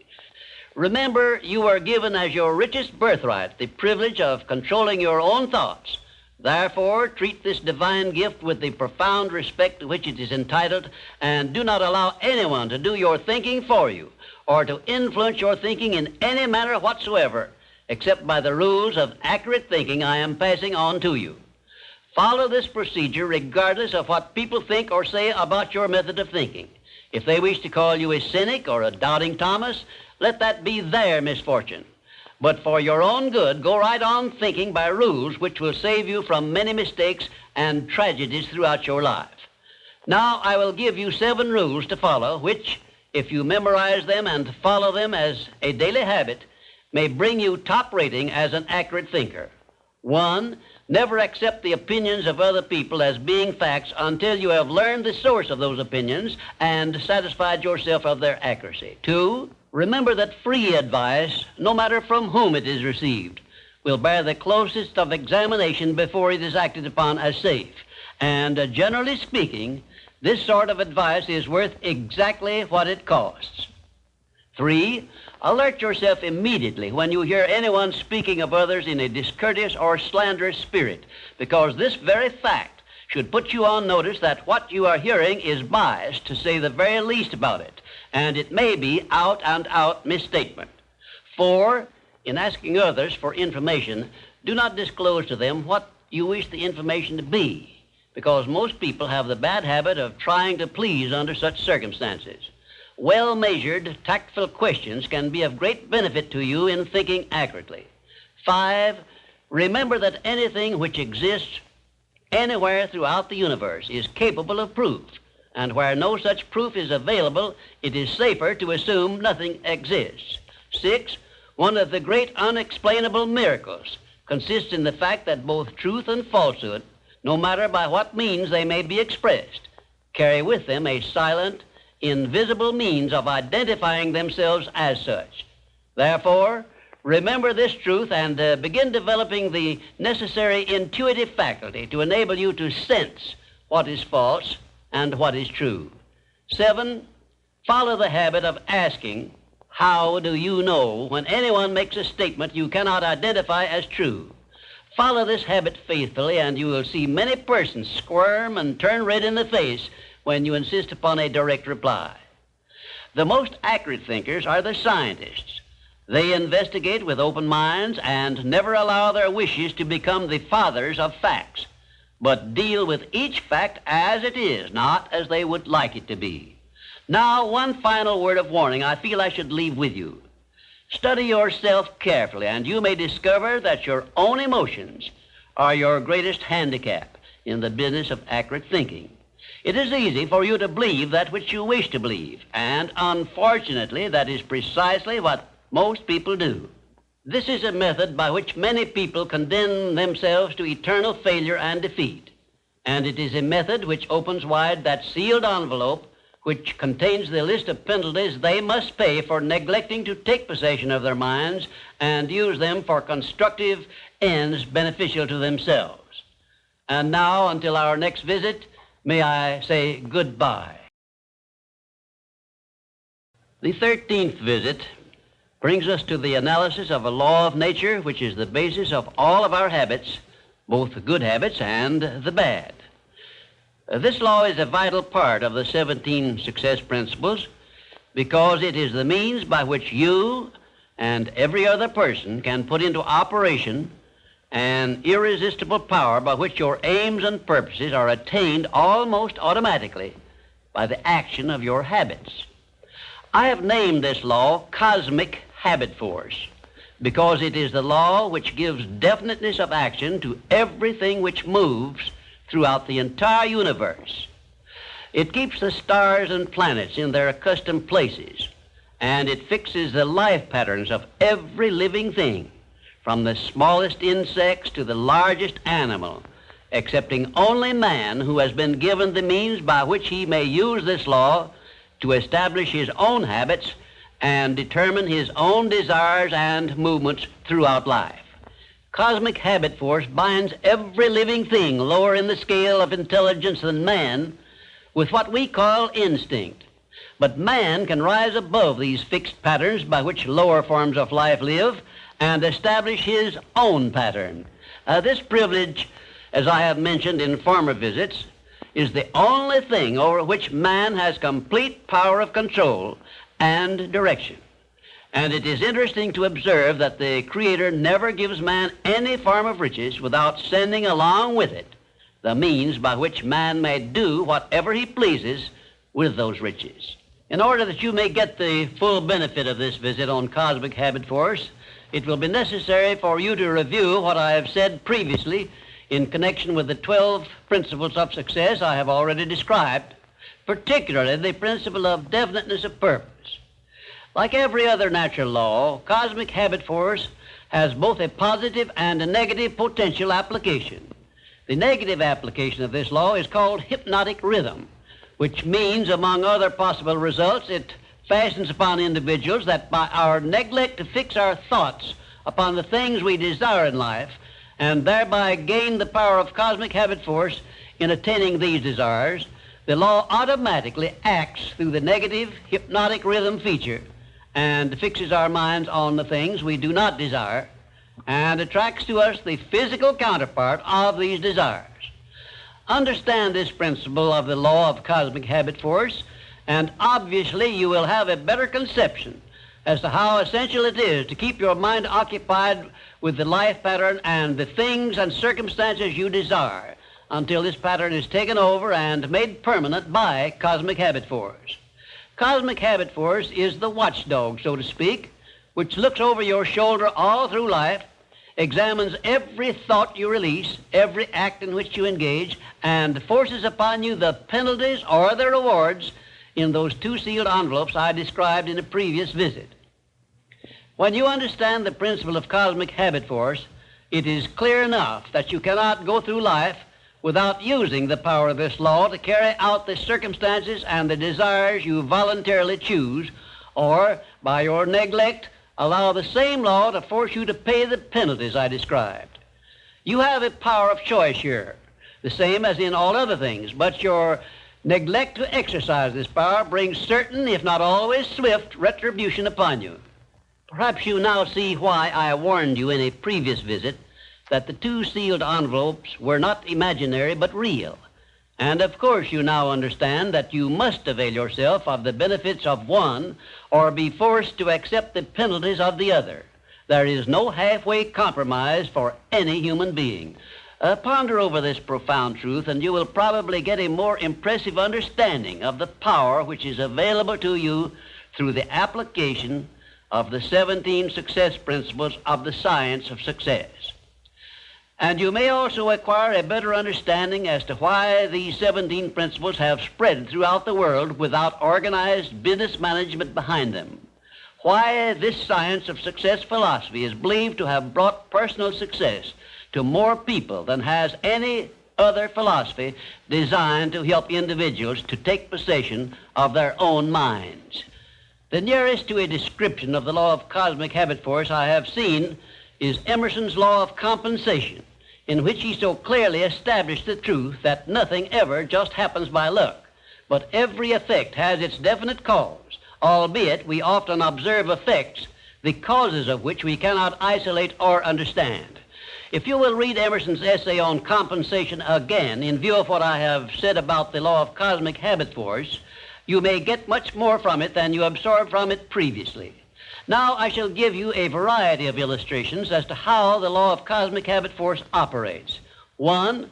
Remember, you are given as your richest birthright the privilege of controlling your own thoughts. Therefore, treat this divine gift with the profound respect to which it is entitled, and do not allow anyone to do your thinking for you or to influence your thinking in any manner whatsoever, except by the rules of accurate thinking I am passing on to you. Follow this procedure regardless of what people think or say about your method of thinking. If they wish to call you a cynic or a doubting Thomas, let that be their misfortune. But for your own good, go right on thinking by rules which will save you from many mistakes and tragedies throughout your life. Now I will give you 7 rules to follow, which, if you memorize them and follow them as a daily habit, may bring you top rating as an accurate thinker. 1. Never accept the opinions of other people as being facts until you have learned the source of those opinions and satisfied yourself of their accuracy. 2. Remember that free advice, no matter from whom it is received, will bear the closest of examination before it is acted upon as safe. And generally speaking, this sort of advice is worth exactly what it costs. 3. Alert yourself immediately when you hear anyone speaking of others in a discourteous or slanderous spirit, because this very fact should put you on notice that what you are hearing is biased, to say the very least about it, and it may be out-and-out misstatement. 4. In asking others for information, do not disclose to them what you wish the information to be, because most people have the bad habit of trying to please under such circumstances. Well-measured, tactful questions can be of great benefit to you in thinking accurately. 5. Remember that anything which exists anywhere throughout the universe is capable of proof, and where no such proof is available, it is safer to assume nothing exists. 6. One of the great unexplainable miracles consists in the fact that both truth and falsehood, no matter by what means they may be expressed, carry with them a silent, invisible means of identifying themselves as such. Therefore, remember this truth and begin developing the necessary intuitive faculty to enable you to sense what is false and what is true. 7. Follow the habit of asking, how do you know, when anyone makes a statement you cannot identify as true. Follow this habit faithfully, and you will see many persons squirm and turn red in the face when you insist upon a direct reply. The most accurate thinkers are the scientists. They investigate with open minds and never allow their wishes to become the fathers of facts, but deal with each fact as it is, not as they would like it to be. Now, one final word of warning I feel I should leave with you. Study yourself carefully, and you may discover that your own emotions are your greatest handicap in the business of accurate thinking. It is easy for you to believe that which you wish to believe, and unfortunately, that is precisely what most people do. This is a method by which many people condemn themselves to eternal failure and defeat, and it is a method which opens wide that sealed envelope which contains the list of penalties they must pay for neglecting to take possession of their minds and use them for constructive ends beneficial to themselves. And now, until our next visit, may I say goodbye. The 13th visit brings us to the analysis of a law of nature which is the basis of all of our habits, both the good habits and the bad. This law is a vital part of the 17 success principles because it is the means by which you and every other person can put into operation an irresistible power by which your aims and purposes are attained almost automatically by the action of your habits. I have named this law cosmic habit force because it is the law which gives definiteness of action to everything which moves throughout the entire universe. It keeps the stars and planets in their accustomed places, and it fixes the life patterns of every living thing, from the smallest insects to the largest animal, excepting only man, who has been given the means by which he may use this law to establish his own habits and determine his own desires and movements throughout life. Cosmic habit force binds every living thing lower in the scale of intelligence than man with what we call instinct. But man can rise above these fixed patterns by which lower forms of life live and establish his own pattern. This privilege, as I have mentioned in former visits, is the only thing over which man has complete power of control and direction. And it is interesting to observe that the Creator never gives man any form of riches without sending along with it the means by which man may do whatever he pleases with those riches. In order that you may get the full benefit of this visit on Cosmic Habit Force, it will be necessary for you to review what I have said previously in connection with the 12 principles of success I have already described, particularly the principle of definiteness of purpose. Like every other natural law, Cosmic Habit Force has both a positive and a negative potential application. The negative application of this law is called hypnotic rhythm, which means, among other possible results, it fastens upon individuals that by our neglect to fix our thoughts upon the things we desire in life, and thereby gain the power of Cosmic Habit Force in attaining these desires, the law automatically acts through the negative hypnotic rhythm feature and fixes our minds on the things we do not desire and attracts to us the physical counterpart of these desires. Understand this principle of the law of Cosmic Habit Force, and obviously you will have a better conception as to how essential it is to keep your mind occupied with the life pattern and the things and circumstances you desire until this pattern is taken over and made permanent by Cosmic Habit Force. Cosmic Habit Force is the watchdog, so to speak, which looks over your shoulder all through life, examines every thought you release, every act in which you engage, and forces upon you the penalties or the rewards in those two sealed envelopes I described in a previous visit. When you understand the principle of Cosmic Habit Force, it is clear enough that you cannot go through life without using the power of this law to carry out the circumstances and the desires you voluntarily choose, or, by your neglect, allow the same law to force you to pay the penalties I described. You have a power of choice here, the same as in all other things, but your neglect to exercise this power brings certain, if not always swift, retribution upon you. Perhaps you now see why I warned you in a previous visit that the two sealed envelopes were not imaginary but real. And of course you now understand that you must avail yourself of the benefits of one or be forced to accept the penalties of the other. There is no halfway compromise for any human being. Ponder over this profound truth, and you will probably get a more impressive understanding of the power which is available to you through the application of the 17 success principles of the science of success. And you may also acquire a better understanding as to why these 17 principles have spread throughout the world without organized business management behind them. Why this science of success philosophy is believed to have brought personal success to more people than has any other philosophy designed to help individuals to take possession of their own minds. The nearest to a description of the law of Cosmic Habit Force I have seen is Emerson's law of compensation, in which he so clearly established the truth that nothing ever just happens by luck, but every effect has its definite cause, albeit we often observe effects, the causes of which we cannot isolate or understand. If you will read Emerson's essay on compensation again, in view of what I have said about the law of Cosmic Habit Force, you may get much more from it than you absorbed from it previously. Now I shall give you a variety of illustrations as to how the law of Cosmic Habit Force operates. One,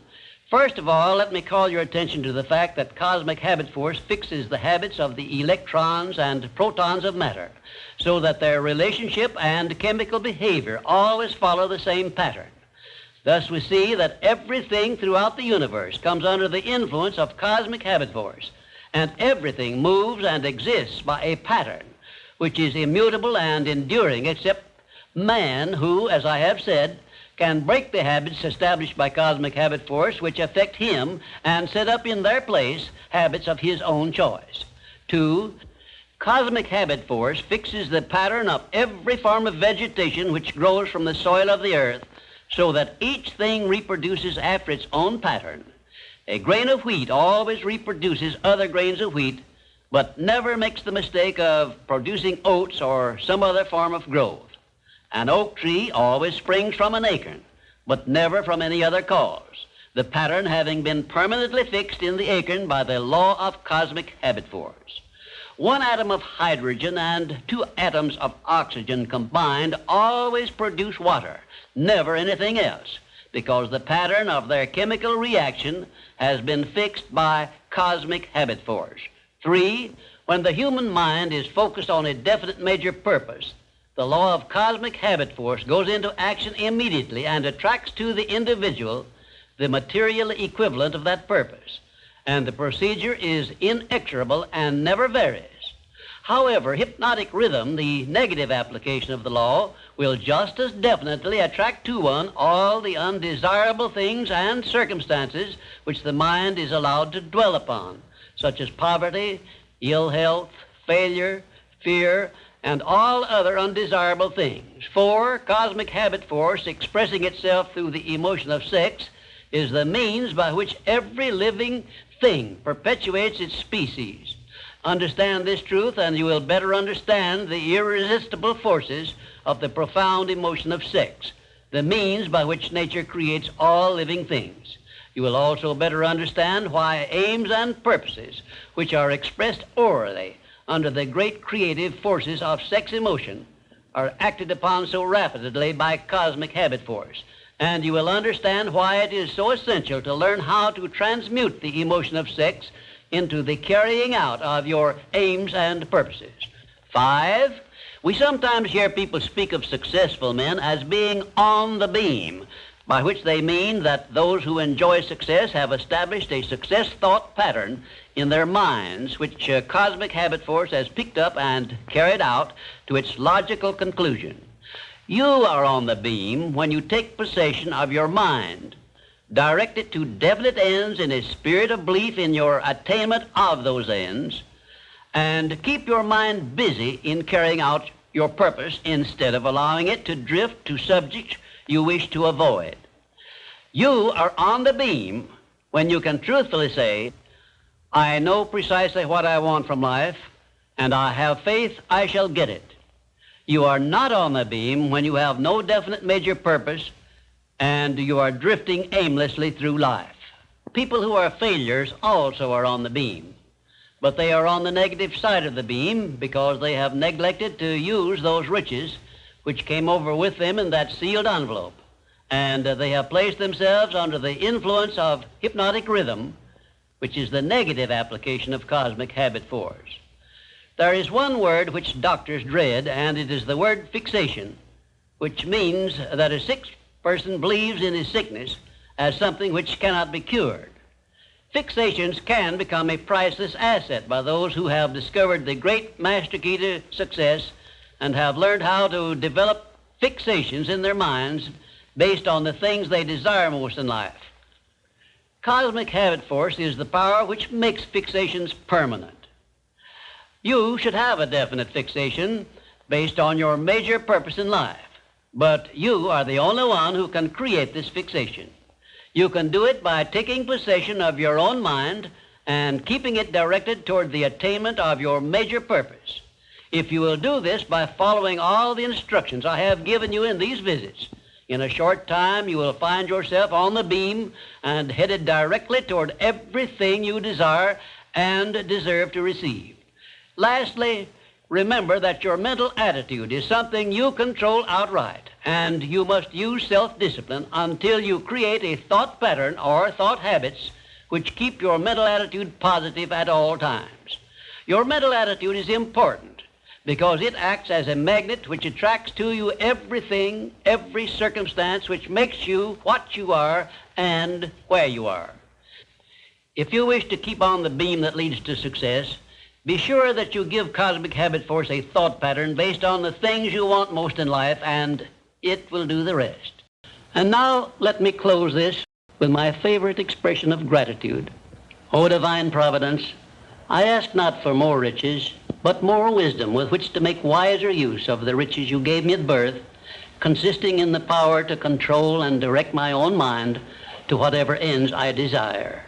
first of all, let me call your attention to the fact that Cosmic Habit Force fixes the habits of the electrons and protons of matter, so that their relationship and chemical behavior always follow the same pattern. Thus we see that everything throughout the universe comes under the influence of Cosmic Habit Force, and everything moves and exists by a pattern which is immutable and enduring, except man who, as I have said, can break the habits established by Cosmic Habit Force which affect him and set up in their place habits of his own choice. Two, Cosmic Habit Force fixes the pattern of every form of vegetation which grows from the soil of the earth so that each thing reproduces after its own pattern. A grain of wheat always reproduces other grains of wheat, but never makes the mistake of producing oats or some other form of growth. An oak tree always springs from an acorn, but never from any other cause, the pattern having been permanently fixed in the acorn by the law of Cosmic Habit Force. One atom of hydrogen and two atoms of oxygen combined always produce water, never anything else, because the pattern of their chemical reaction has been fixed by cosmic habit force. 3, when the human mind is focused on a definite major purpose, the law of cosmic habit force goes into action immediately and attracts to the individual the material equivalent of that purpose, and the procedure is inexorable and never varies. However, hypnotic rhythm, the negative application of the law, will just as definitely attract to one all the undesirable things and circumstances which the mind is allowed to dwell upon, such as poverty, ill health, failure, fear, and all other undesirable things. 4, cosmic habit force, expressing itself through the emotion of sex, is the means by which every living thing perpetuates its species. Understand this truth, and you will better understand the irresistible forces of the profound emotion of sex, the means by which nature creates all living things. You will also better understand why aims and purposes, which are expressed orally under the great creative forces of sex emotion, are acted upon so rapidly by cosmic habit force. And you will understand why it is so essential to learn how to transmute the emotion of sex into the carrying out of your aims and purposes. 5, we sometimes hear people speak of successful men as being on the beam, by which they mean that those who enjoy success have established a success thought pattern in their minds, which cosmic habit force has picked up and carried out to its logical conclusion. You are on the beam when you take possession of your mind, direct it to definite ends in a spirit of belief in your attainment of those ends, and keep your mind busy in carrying out your purpose instead of allowing it to drift to subjects you wish to avoid. You are on the beam when you can truthfully say, I know precisely what I want from life, and I have faith I shall get it. You are not on the beam when you have no definite major purpose and you are drifting aimlessly through life. People who are failures also are on the beam, but they are on the negative side of the beam because they have neglected to use those riches which came over with them in that sealed envelope, and they have placed themselves under the influence of hypnotic rhythm, which is the negative application of cosmic habit force. There is one word which doctors dread, and it is the word fixation, which means that a sick person believes in his sickness as something which cannot be cured. Fixations can become a priceless asset by those who have discovered the great master key to success and have learned how to develop fixations in their minds based on the things they desire most in life. Cosmic habit force is the power which makes fixations permanent. You should have a definite fixation based on your major purpose in life, but you are the only one who can create this fixation. You can do it by taking possession of your own mind and keeping it directed toward the attainment of your major purpose. If you will do this by following all the instructions I have given you in these visits, in a short time you will find yourself on the beam and headed directly toward everything you desire and deserve to receive. Lastly, remember that your mental attitude is something you control outright, and you must use self-discipline until you create a thought pattern or thought habits which keep your mental attitude positive at all times. Your mental attitude is important because it acts as a magnet which attracts to you everything, every circumstance which makes you what you are and where you are. If you wish to keep on the beam that leads to success, be sure that you give cosmic habit force a thought pattern based on the things you want most in life, and it will do the rest. And now let me close this with my favorite expression of gratitude. O divine providence, I ask not for more riches, but more wisdom with which to make wiser use of the riches you gave me at birth, consisting in the power to control and direct my own mind to whatever ends I desire.